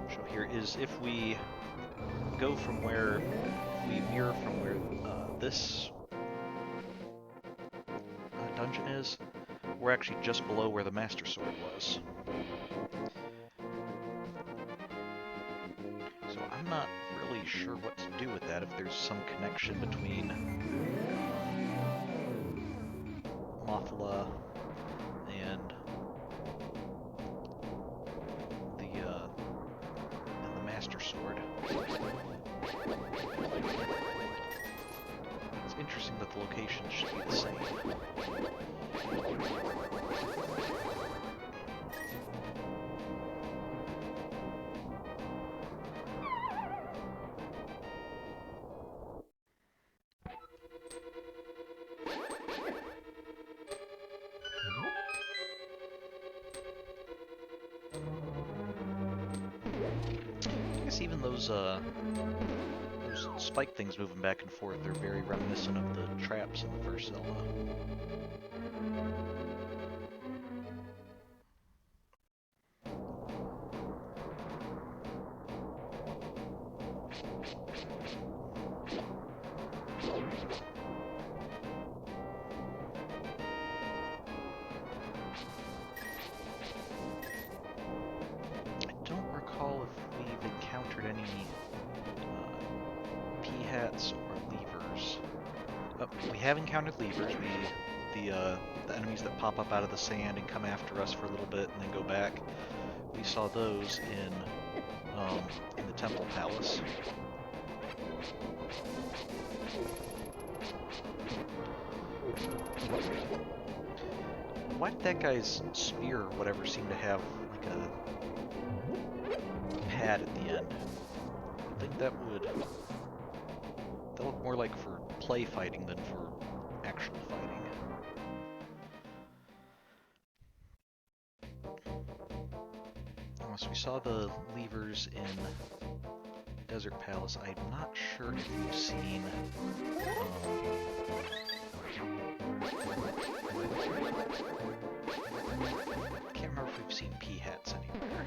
show here, is if we go from where, we mirror from where this dungeon is, we're actually just below where the Master Sword was. So I'm not really sure what to do with that, if there's some connection between Mothula and the Master Sword. It's interesting that the locations should be the same. I guess even those spike things moving back and forth are very reminiscent of the traps in the first Zelda. I don't recall if we've encountered any P-hats or levers. Oh, we have encountered levers. The enemies that pop up out of the sand and come after us for a little bit and then go back. We saw those in the Temple Palace. Why did that guy's spear or whatever seem to have like a pad at the end? I think that would look more like for play fighting than for actual fighting. Once we saw the levers in Desert Palace, I'm not sure if we've seen I can't remember if we've seen P-hats anywhere.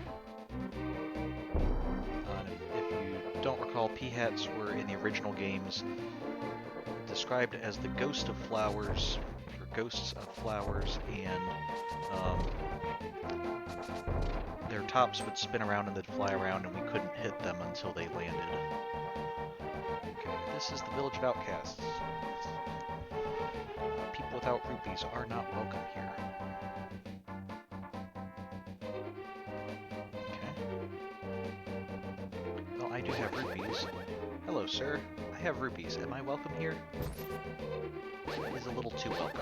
If you don't recall, P-hats were in the original games described as the ghost of flowers, or ghosts of flowers, and their tops would spin around and they'd fly around, and we couldn't hit them until they landed. Okay, this is the Village of Outcasts. People without rupees are not welcome here. Okay. Well, I do have rupees. Hello, sir. I have rupees. Am I welcome here? That is a little too welcome.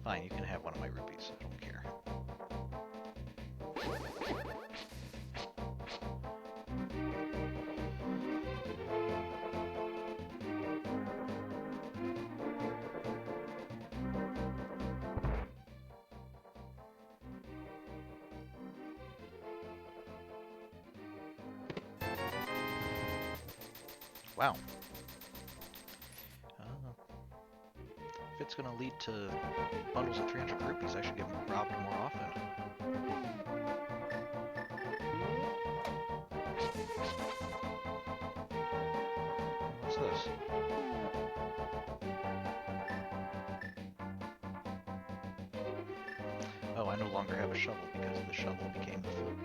Fine, you can have one of my rupees. I don't care. Wow. If it's going to lead to bundles of 300 rupees, I should get robbed more often. What's this? Oh, I no longer have a shovel because the shovel became the flute.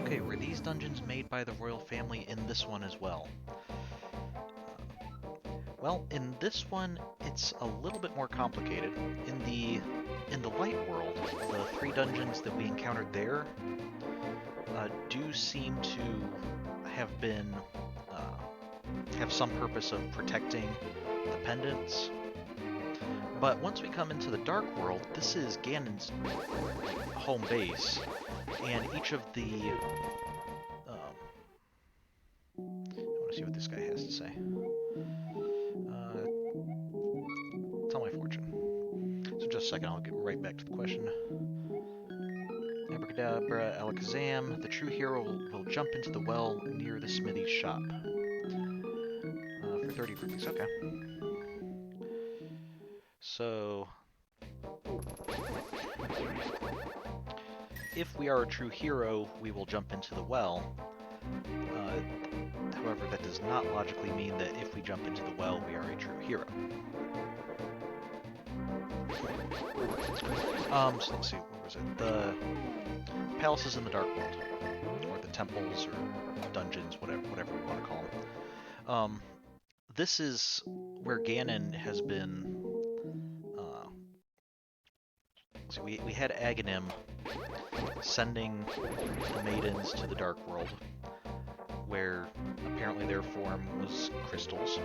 Okay, were these dungeons made by the royal family in this one as well? Well, in this one, it's a little bit more complicated. In the light world, the 3 dungeons that we encountered there do seem to have been have some purpose of protecting the pendants But once we come into the Dark World, this is Ganon's home base, and each of the... I want to see what this guy has to say. Tell my fortune. So just a second, I'll get right back to the question. Abracadabra, Alakazam, the true hero will jump into the well near the smithy's shop. For 30 rupees, okay. So... if we are a true hero, we will jump into the well. However, that does not logically mean that if we jump into the well, we are a true hero. So let's see, what was it? The palaces in the Dark World, or the temples, or dungeons, whatever we want to call them. This is where Ganon has been... so we had Aghanim sending the maidens to the Dark World, where apparently their form was crystals.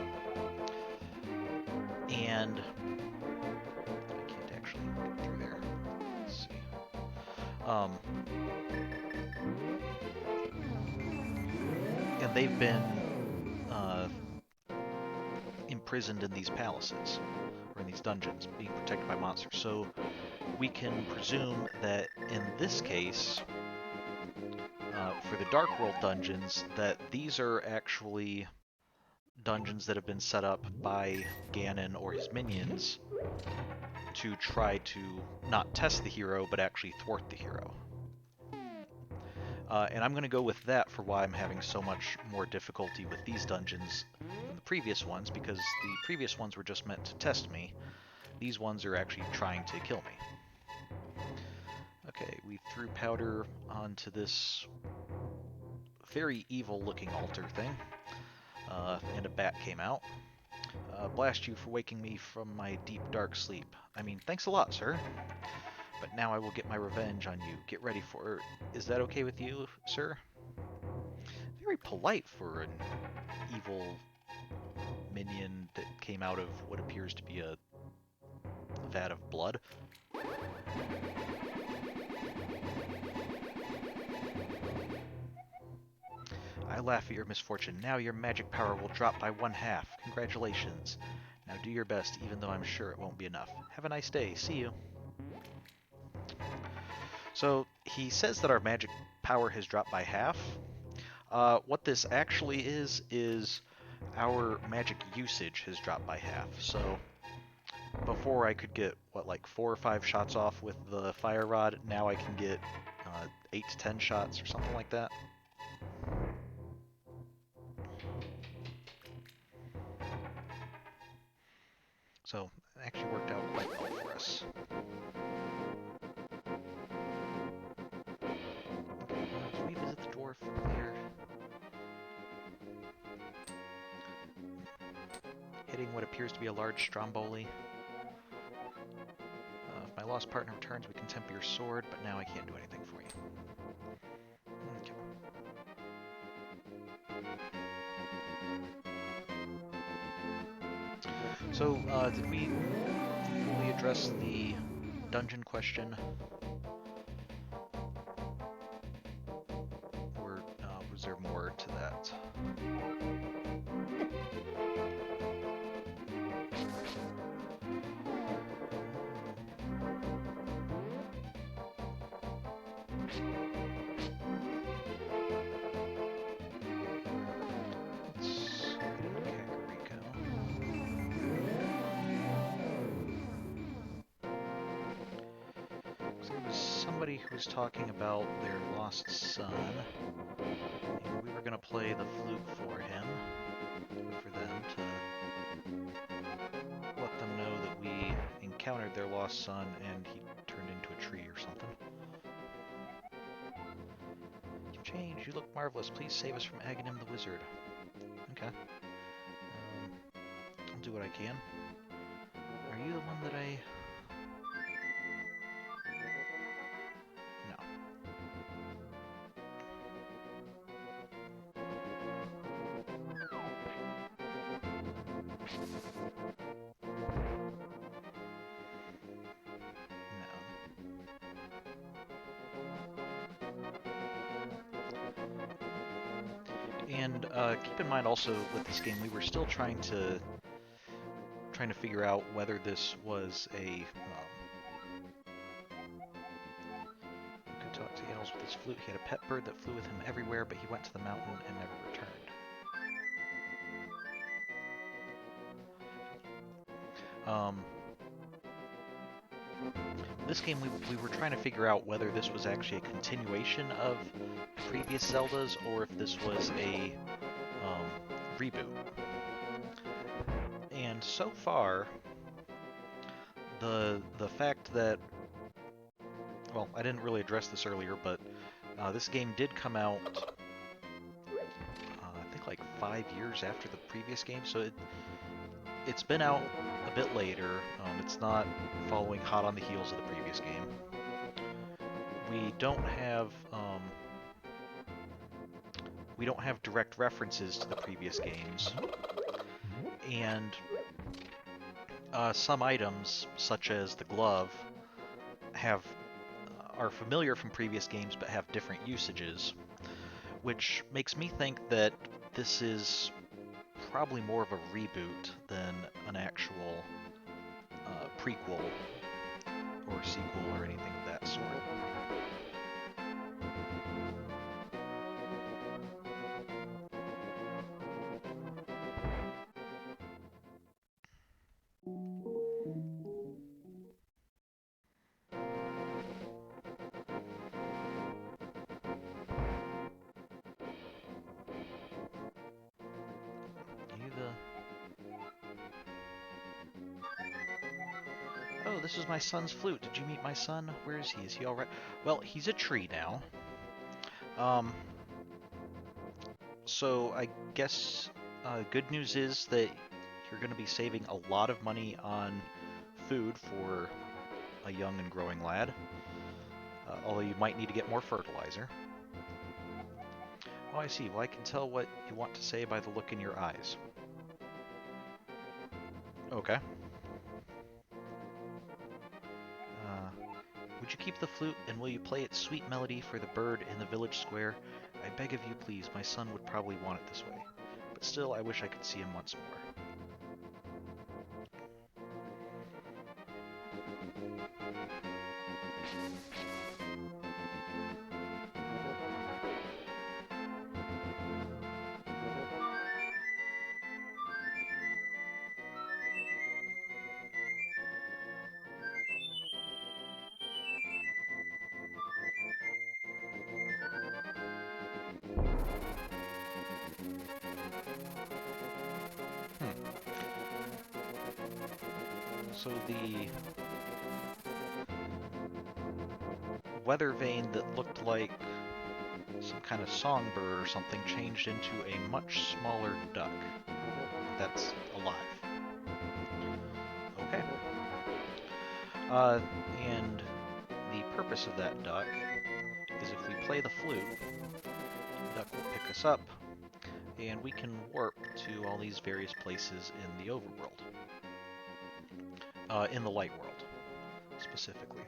And I can't actually get through there. Let's see. And they've been imprisoned in these palaces, or in these dungeons, being protected by monsters. So we can presume that in this case, for the Dark World dungeons, that these are actually dungeons that have been set up by Ganon or his minions to try to not test the hero, but actually thwart the hero. And I'm going to go with that for why I'm having so much more difficulty with these dungeons than the previous ones, because the previous ones were just meant to test me. These ones are actually trying to kill me. Okay, we threw powder onto this very evil-looking altar thing, and a bat came out. Blast you for waking me from my deep, dark sleep. I mean, thanks a lot, sir. But now I will get my revenge on you. Get ready for it. Is that okay with you, sir? Very polite for an evil minion that came out of what appears to be a vat of blood. I laugh at your misfortune. Now your magic power will drop by 1/2. Congratulations. Now do your best, even though I'm sure it won't be enough. Have a nice day. See you. So he says that our magic power has dropped by 1/2. What this actually is our magic usage has dropped by 1/2. So before I could get, what, like 4 or 5 shots off with the fire rod, now I can get 8 to 10 shots or something like that. So it actually worked out quite well for us. Let's revisit the dwarf here. Hitting what appears to be a large stromboli. If my lost partner returns, we can temper your sword, but now I can't do anything for you. Okay. So, did we fully address the dungeon question? Or was there more to that? Who was talking about their lost son, and we were going to play the flute for him, for them to let them know that we encountered their lost son and he turned into a tree or something. You've changed, you look marvelous, please save us from Aghanim the wizard. Okay. I'll do what I can. Are you the one that I... And keep in mind also with this game, we were still trying to figure out whether this was a who could talk to animals with his flute. He had a pet bird that flew with him everywhere, but he went to the mountain and never returned. This game, we were trying to figure out whether this was actually a continuation of previous Zeldas or if this was a reboot. And so far, the fact that, well, I didn't really address this earlier, but this game did come out, I think like 5 years after the previous game, so it's been out a bit later. It's not following hot on the heels of the previous game. We don't have direct references to the previous games, and some items, such as the glove, are familiar from previous games but have different usages, which makes me think that this is probably more of a reboot than an actual prequel or sequel or anything of that sort. Oh, this is my son's flute. Did you meet my son? Where is he? Is he all right? Well, he's a tree now. So I guess good news is that you're going to be saving a lot of money on food for a young and growing lad. Although you might need to get more fertilizer. Oh, I see. Well, I can tell what you want to say by the look in your eyes. Okay. Would you keep the flute, and will you play its sweet melody for the bird in the village square? I beg of you, please. My son would probably want it this way. But still, I wish I could see him once more. So the weather vane that looked like some kind of songbird or something changed into a much smaller duck that's alive. Okay. And the purpose of that duck is if we play the flute, the duck will pick us up, and we can warp to all these various places in the overworld. In the light world, specifically.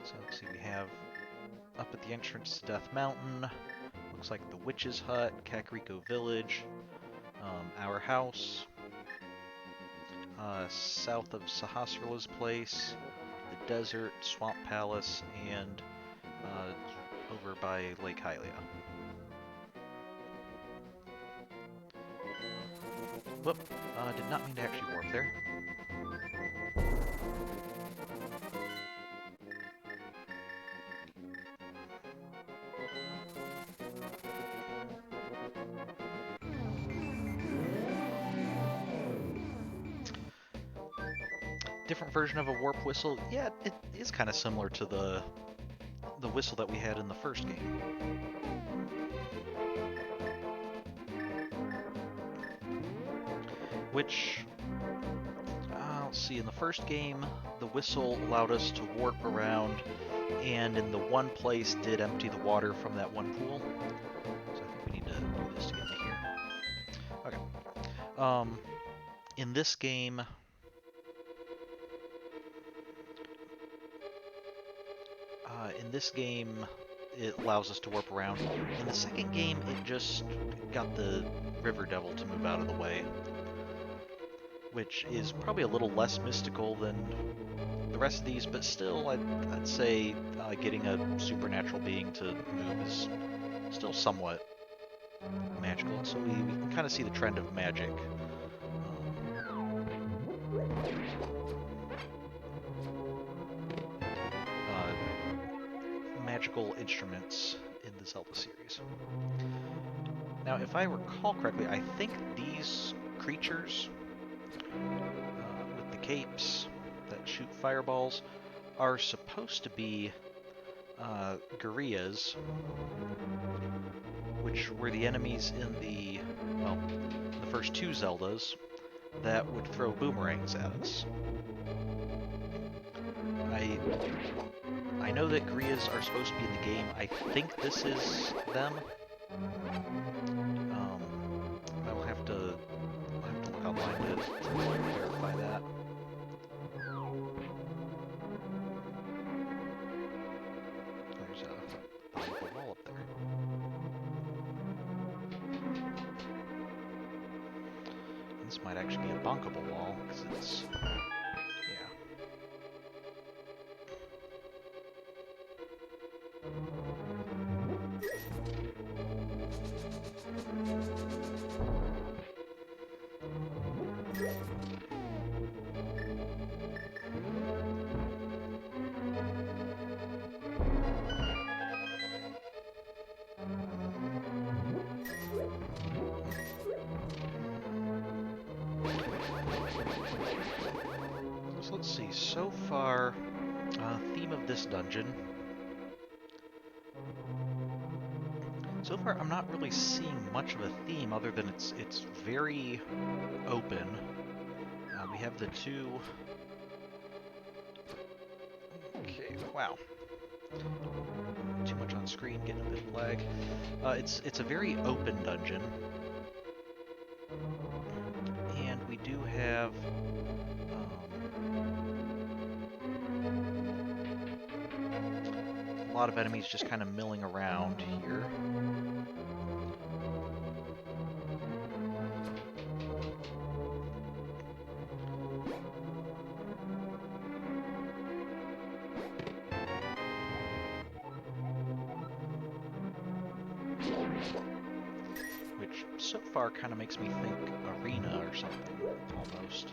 So let's see, we have up at the entrance to Death Mountain, looks like the Witch's Hut, Kakariko Village, our house, south of Sahasrarla's place, the desert, Swamp Palace, and over by Lake Hylia. Whoop, did not mean to actually warp there. Different version of a warp whistle. Yeah, it is kind of similar to the whistle that we had in the first game. Which, let's see, in the first game, the whistle allowed us to warp around, and in the one place did empty the water from that one pool. So I think we need to do this to get to here. Okay. In this game, it allows us to warp around. In the second game, it just got the River Devil to move out of the way, which is probably a little less mystical than the rest of these, but still, I'd say getting a supernatural being to move is still somewhat magical. So we can kind of see the trend of magic. Magical instruments in the Zelda series. Now, if I recall correctly, I think these creatures with the capes that shoot fireballs are supposed to be gorillas, which were the enemies in the first two Zeldas that would throw boomerangs at us. I know that gorillas are supposed to be in the game. I think this is them. I'll have to look online to verify that. There's a wall up there. This might actually be a bunkable wall, because it's... So let's see, so far, theme of this dungeon. So far, I'm not really seeing much of a theme other than it's very open. We have the two... Okay, wow. Too much on screen, getting a bit of lag. It's a very open dungeon. And we do have... a lot of enemies just kind of milling around here. Which so far kind of makes me think arena or something, almost.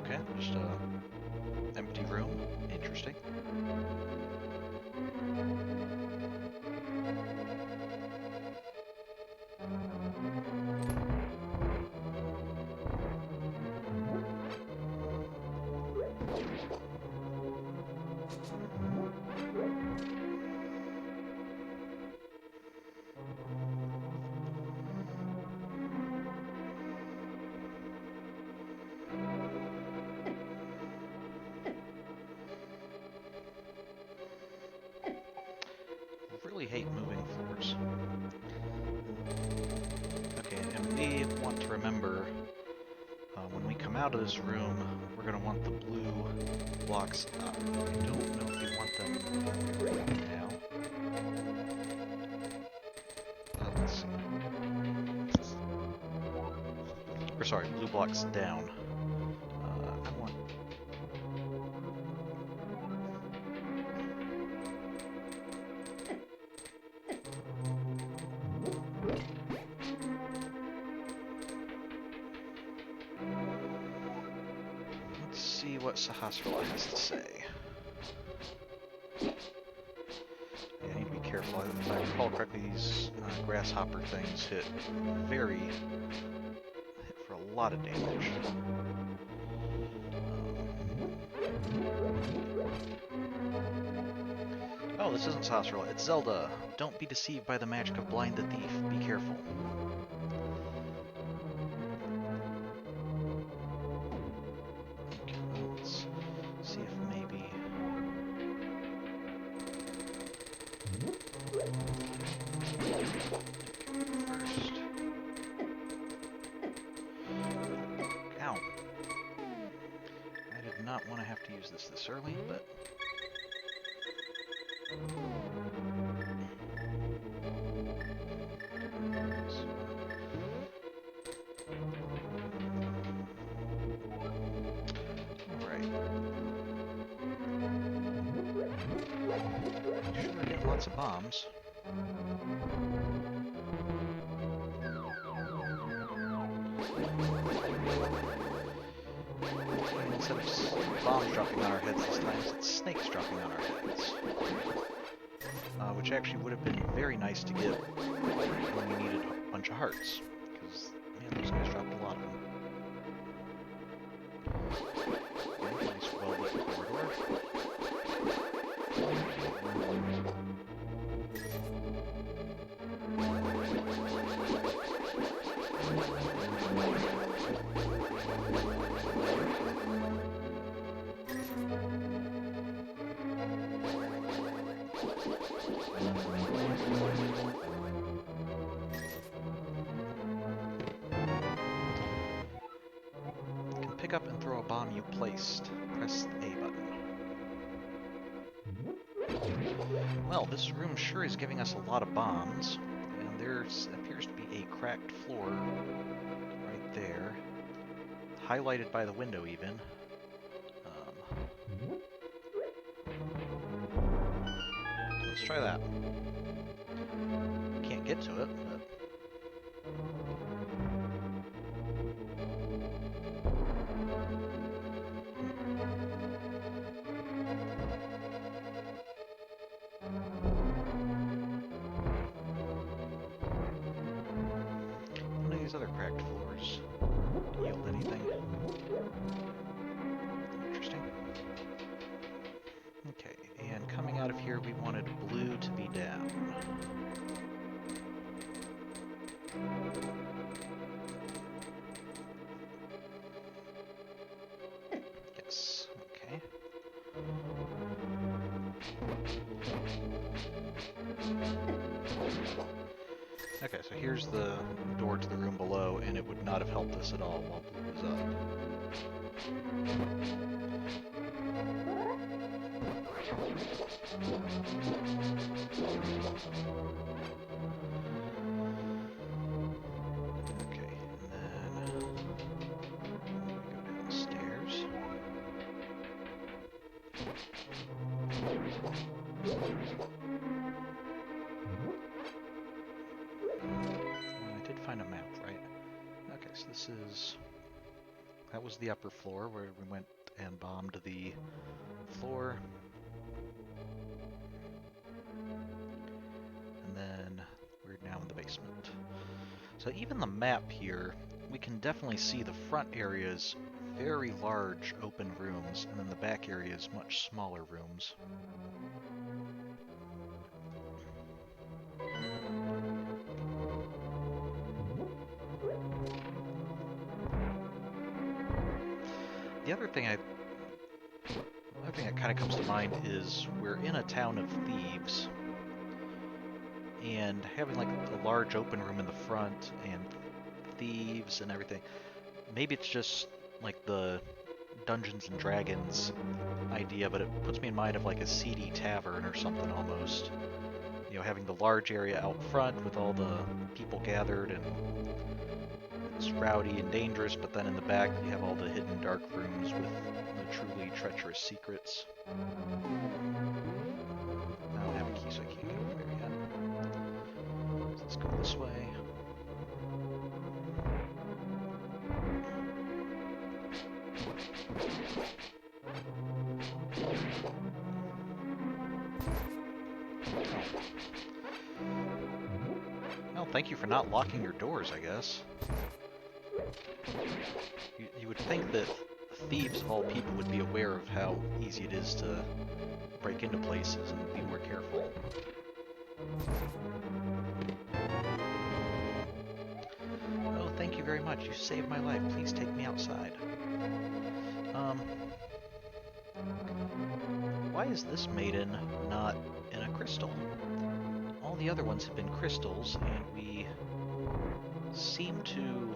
Okay, just a empty room. Interesting. Really hate moving floors. Okay, and we want to remember when we come out of this room, we're going to want the blue blocks up. I don't know if we want them right now. Let's see. Or sorry, blue blocks down. I want... what Sahasrara has to say. Yeah, I need to be careful. If I recall correctly, these grasshopper things hit for a lot of damage. Oh, this isn't Sahasrara, it's Zelda. Don't be deceived by the magic of Blind the Thief. Be careful. Okay, let's see if maybe... First. Ow. I did not want to have to use this early, but... Lots of bombs. Instead of bombs dropping on our heads this time, it's snakes dropping on our heads. Which actually would have been very nice to get when we needed a bunch of hearts. Because, man, those guys dropped a lot of them. Okay, nice well-lit corridor. Pick up and throw a bomb you placed. Press the A button. Well, this room sure is giving us a lot of bombs, and there appears to be a cracked floor right there, highlighted by the window even. Let's try that. Can't get to it, but... None of these other cracked floors yield anything interesting. Okay, and coming out of here, we wanted blue to be down. Yes, okay. Okay, so here's the door to the room below, and it would not have helped us at all while blue was up. Okay, and then we go downstairs. I did find a map, right? Okay, so this is... That was the upper floor where we went and bombed the floor. And then we're now in the basement. So even the map here, we can definitely see the front areas very large open rooms, and then the back areas much smaller rooms. The other thing that kind of comes to mind is we're in a town of thieves, and having like a large open room in the front and thieves and everything. Maybe it's just like the Dungeons and Dragons idea, but it puts me in mind of like a seedy tavern or something almost. You know, having the large area out front with all the people gathered and it's rowdy and dangerous, but then in the back you have all the hidden dark rooms with the truly treacherous secrets. I don't have a key, so I can't get over there yet. So let's go this way. Well, thank you for not locking your doors, I guess. You would think that thieves of all people would be aware of how easy it is to break into places and be more careful. Oh, thank you very much. You saved my life. Please take me outside. Why is this maiden not in a crystal? All the other ones have been crystals, and we seem to...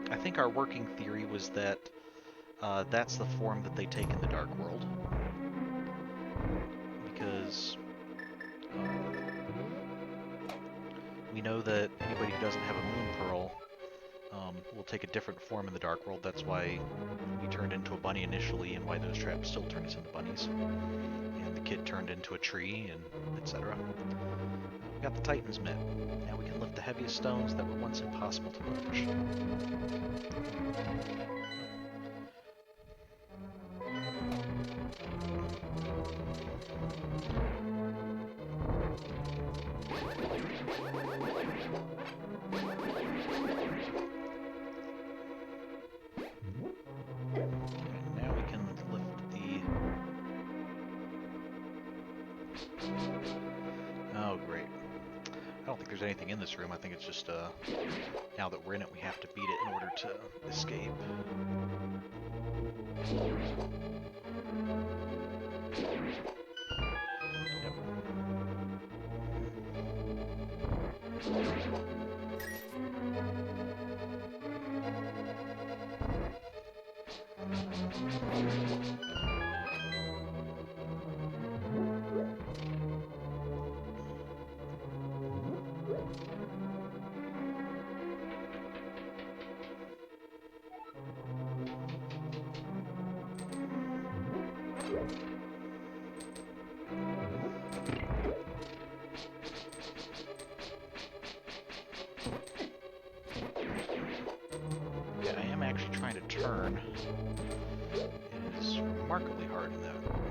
I think our working theory was that that's the form that they take in the Dark World. Because we know that anybody who doesn't have a Moon Pearl will take a different form in the Dark World. That's why we turned into a bunny initially, and why those traps still turn us into bunnies. And the kid turned into a tree, and etc. We got the Titan's Mitt. Now we can lift the heaviest stones that were once impossible to push. Anything in this room. I think it's just now that we're in it, we have to beat it in order to escape. Trying to turn. It is remarkably hard in that room.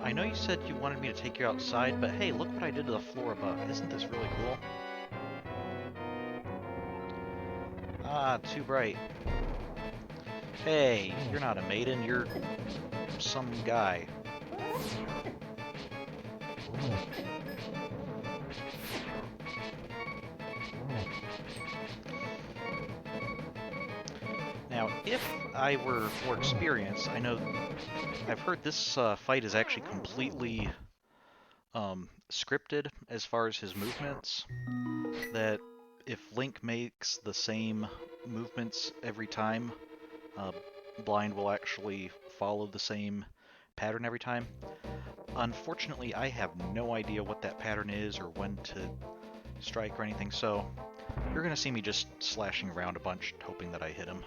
I know you said you wanted me to take you outside, but hey, look what I did to the floor above. Isn't this really cool? Ah, too bright. Hey, you're not a maiden, you're some guy. Now, if I were more experienced, I know I've heard this fight is actually completely scripted as far as his movements. That if Link makes the same movements every time, Blind will actually follow the same pattern every time. Unfortunately, I have no idea what that pattern is or when to strike or anything, so you're going to see me just slashing around a bunch, hoping that I hit him.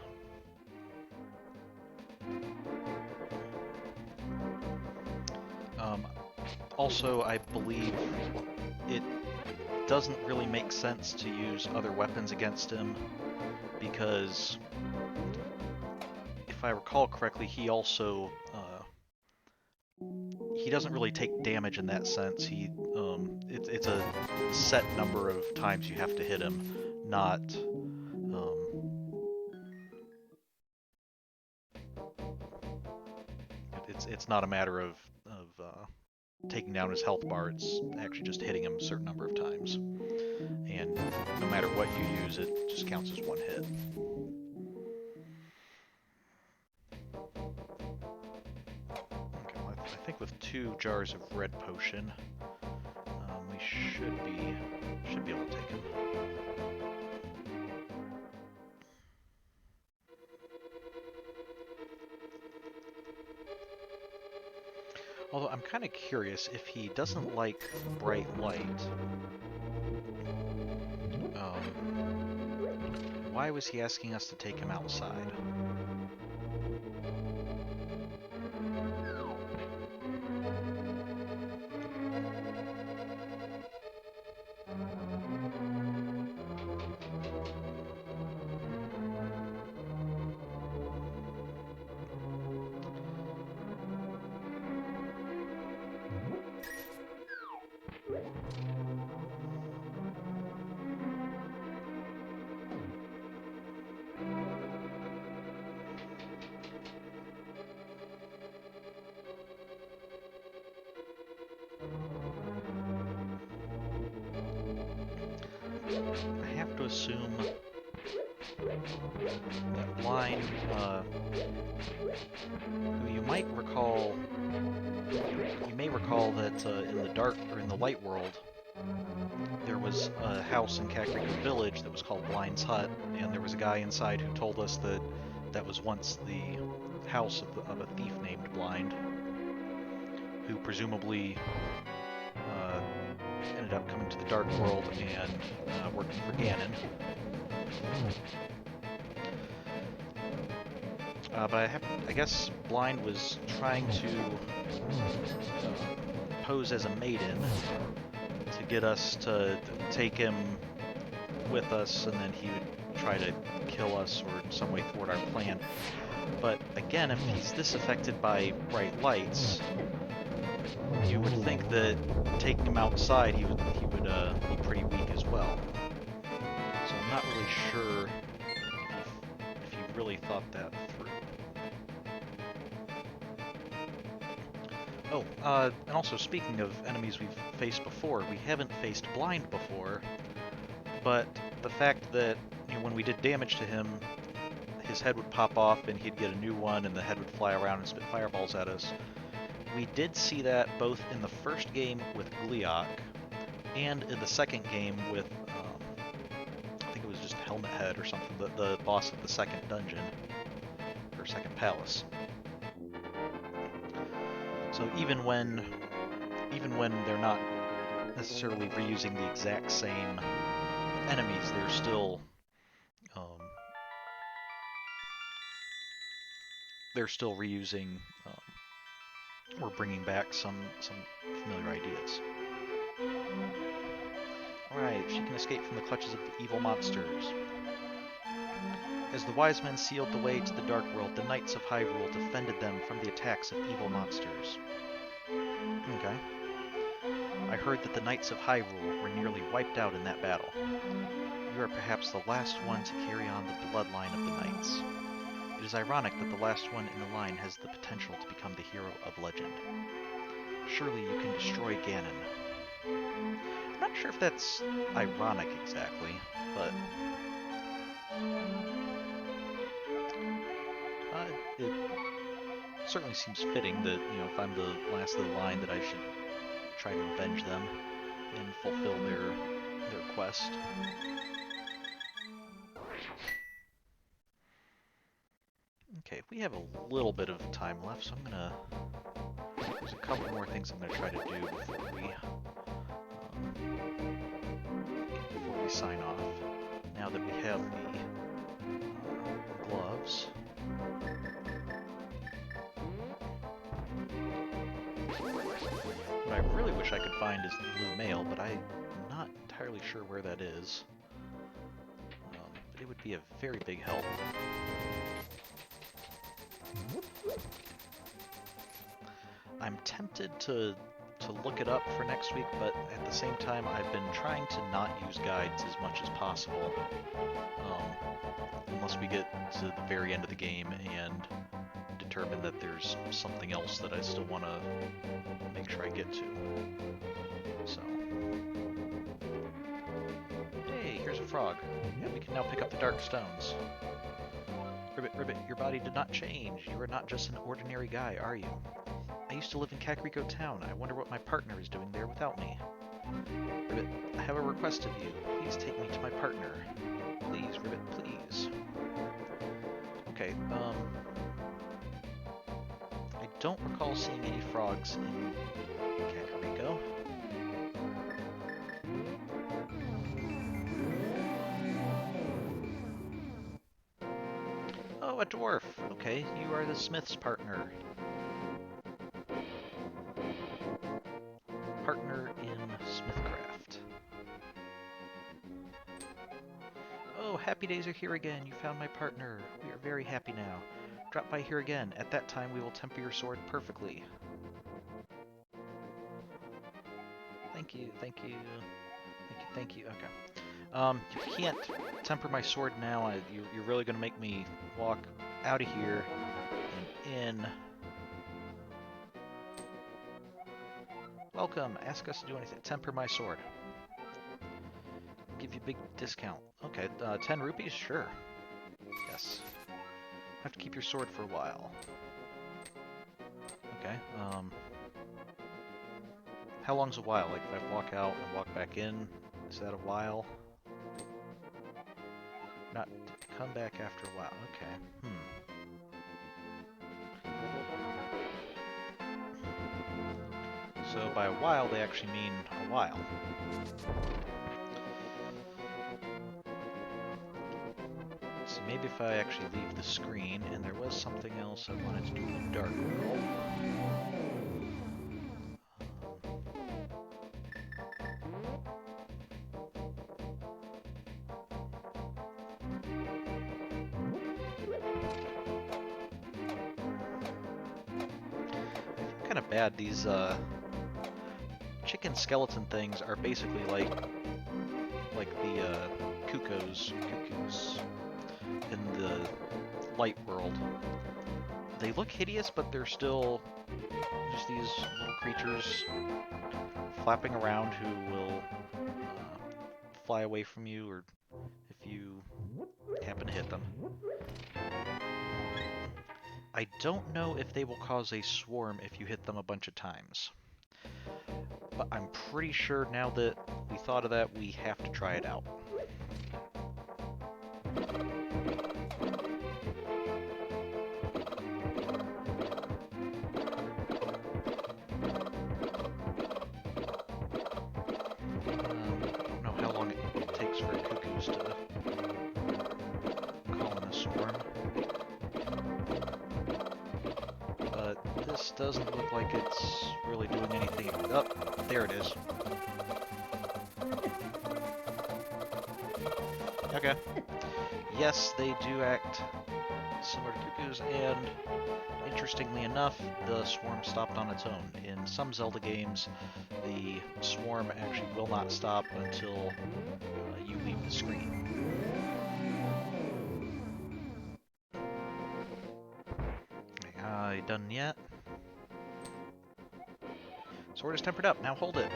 Also, I believe it doesn't really make sense to use other weapons against him, because if I recall correctly, he also he doesn't really take damage in that sense. It's a set number of times you have to hit him, not it's not a matter of taking down his health bar. It's actually just hitting him a certain number of times, and no matter what you use, it just counts as one hit. Okay, well, I think with 2 jars of red potion, we should be able to take him. Although I'm kind of curious, if he doesn't like bright light, why was he asking us to take him outside? I have to assume that Blind, who you might recall, you may recall that in the dark, or in the light world, there was a house in Kakariko Village that was called Blind's Hut, and there was a guy inside who told us that that was once the house of a thief named Blind, who presumably ended up coming to the dark world and working for Ganon. But I guess Blind was trying to pose as a maiden to get us to take him with us, and then he would try to kill us or in some way thwart our plan. But again, if he's this affected by bright lights, you would think that taking him outside, he would be pretty weak as well. So I'm not really sure if you really thought that through. Oh, and also speaking of enemies we've faced before, we haven't faced Blind before, but the fact that, you know, when we did damage to him, his head would pop off and he'd get a new one and the head would fly around and spit fireballs at us. We did see that both in the first game with Gleeok and in the second game with, I think it was just Helmet Head or something, the boss of the second dungeon, or second palace. So even when they're not necessarily reusing the exact same enemies, they're still reusing or bringing back some familiar ideas. Alright, she can escape from the clutches of the evil monsters. As the wise men sealed the way to the Dark World, the Knights of Hyrule defended them from the attacks of evil monsters. Okay. I heard that the Knights of Hyrule were nearly wiped out in that battle. You are perhaps the last one to carry on the bloodline of the Knights. It is ironic that the last one in the line has the potential to become the hero of legend. Surely you can destroy Ganon. I'm not sure if that's ironic exactly, but it certainly seems fitting that, you know, if I'm the last of the line, that I should try to avenge them and fulfill their quest. Okay, we have a little bit of time left, so there's a couple more things I'm gonna try to do before we sign off. Now that we have the gloves. What I really wish I could find is the blue mail, but I'm not entirely sure where that is. But it would be a very big help. I'm tempted to look it up for next week, but at the same time, I've been trying to not use guides as much as possible, unless we get to the very end of the game and determine that there's something else that I still want to make sure I get to. So, hey, here's a frog. Yeah, we can now pick up the dark stones. Ribbit, Ribbit, your body did not change. You are not just an ordinary guy, are you? I used to live in Kakariko Town. I wonder what my partner is doing there without me. Ribbit, I have a request of you. Please take me to my partner. Please, Ribbit, please. Okay, I don't recall seeing any frogs in Kakariko. Oh, a dwarf. Okay, you are the smith's partner. Partner in Smithcraft. Oh, happy days are here again. You found my partner. We are very happy now. Drop by here again. At that time, we will temper your sword perfectly. Thank you, thank you, thank you, thank you. Okay. You can't temper my sword now. You're really going to make me walk out of here and in. Welcome. Ask us to do anything. Temper my sword. give you a big discount. Okay, 10 rupees? Sure. Yes. Have to keep your sword for a while. Okay, how long's a while? Like, if I walk out and walk back in, is that a while? Not come back after a while. Okay. So by a while, they actually mean a while. So maybe if I actually leave the screen, and there was something else I wanted to do in the dark world. Kind of bad. These chicken skeleton things are basically like the cuckoos in the light world. They look hideous, but they're still just these little creatures flapping around who will fly away from you, or if you happen to hit them. I don't know if they will cause a swarm if you hit them a bunch of times. But I'm pretty sure now that we thought of that, we have to try it out. I don't know how long it takes for cuckoos to call in a swarm. But this doesn't look like it's really doing anything. Oh, there it is. Okay. Yes, they do act similar to cuckoos, and interestingly enough, the swarm stopped on its own. In some Zelda games, the swarm actually will not stop until you leave the screen. Done yet? Sword is tempered up. Now hold it.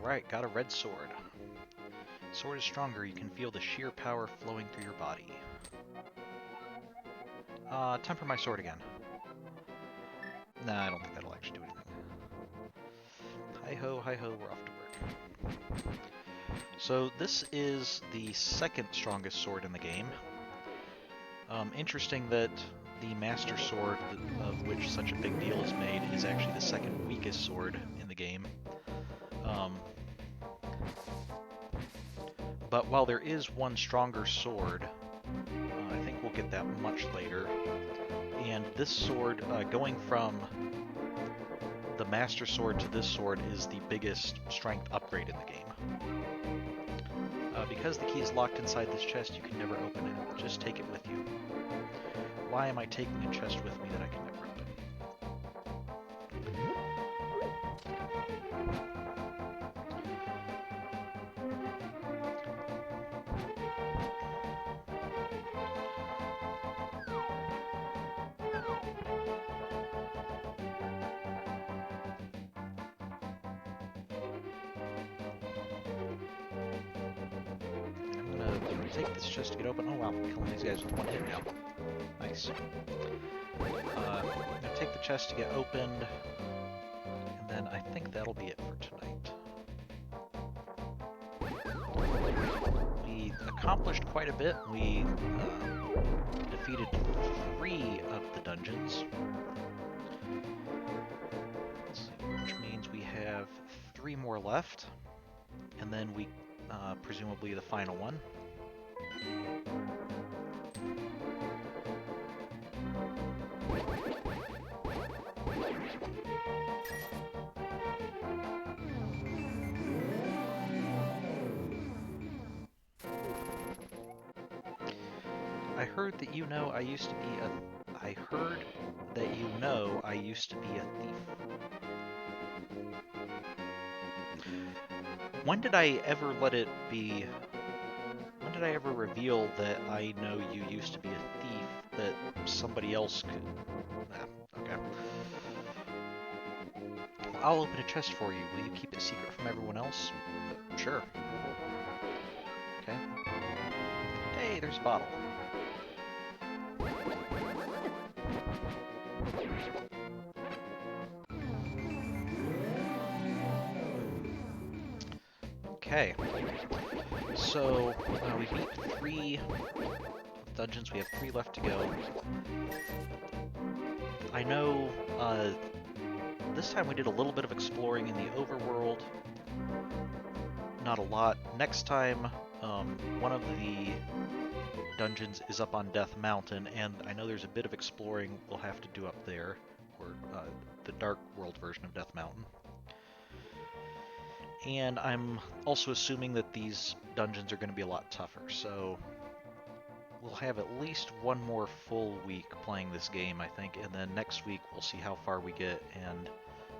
Alright, got a red sword. Sword is stronger. You can feel the sheer power flowing through your body. Temper my sword again. Nah, I don't think that'll actually do anything. Hi-ho, we're off to work. So this is the second strongest sword in the game. Interesting that the Master Sword, of which such a big deal is made, is actually the second weakest sword in the game. But while there is one stronger sword, I think we'll get that much later. And this sword, going from the Master Sword to this sword, is the biggest strength upgrade in the game. Because the key is locked inside this chest, you can never open it. Just take it with you. Why am I taking a chest with me that I can never open? Take this chest to get open. Oh wow, I'm killing these guys with one hit now. Nice. I'm gonna take the chest to get opened, and then I think that'll be it for tonight. We accomplished quite a bit. We defeated 3 of the dungeons, which means we have 3 more left, and then we presumably the final one. I heard that you know I used to be a... I heard that you know I used to be a thief. When did I ever let it be... When did I ever reveal that I know you used to be a thief that somebody else could... Nah, okay. I'll open a chest for you. Will you keep it secret from everyone else? Sure. Hey, there's a bottle. Okay, so we beat 3 dungeons. We have 3 left to go. I know this time we did a little bit of exploring in the overworld. Not a lot. Next time, one of the dungeons is up on Death Mountain, and I know there's a bit of exploring we'll have to do up there, or the Dark World version of Death Mountain. And I'm also assuming that these dungeons are going to be a lot tougher, so we'll have at least one more full week playing this game, I think, and then next week we'll see how far we get, and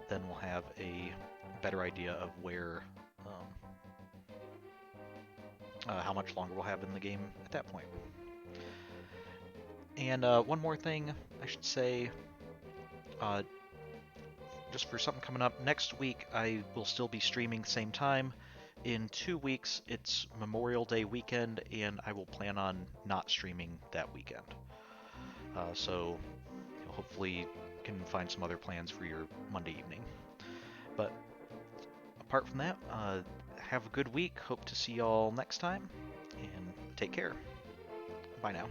then we'll have a better idea of where, how much longer we'll have in the game at that point. And one more thing I should say, just for something coming up, next week I will still be streaming same time. In 2 weeks, it's Memorial Day weekend, and I will plan on not streaming that weekend. So hopefully can find some other plans for your Monday evening. But apart from that, have a good week. Hope to see y'all next time, and take care. Bye now.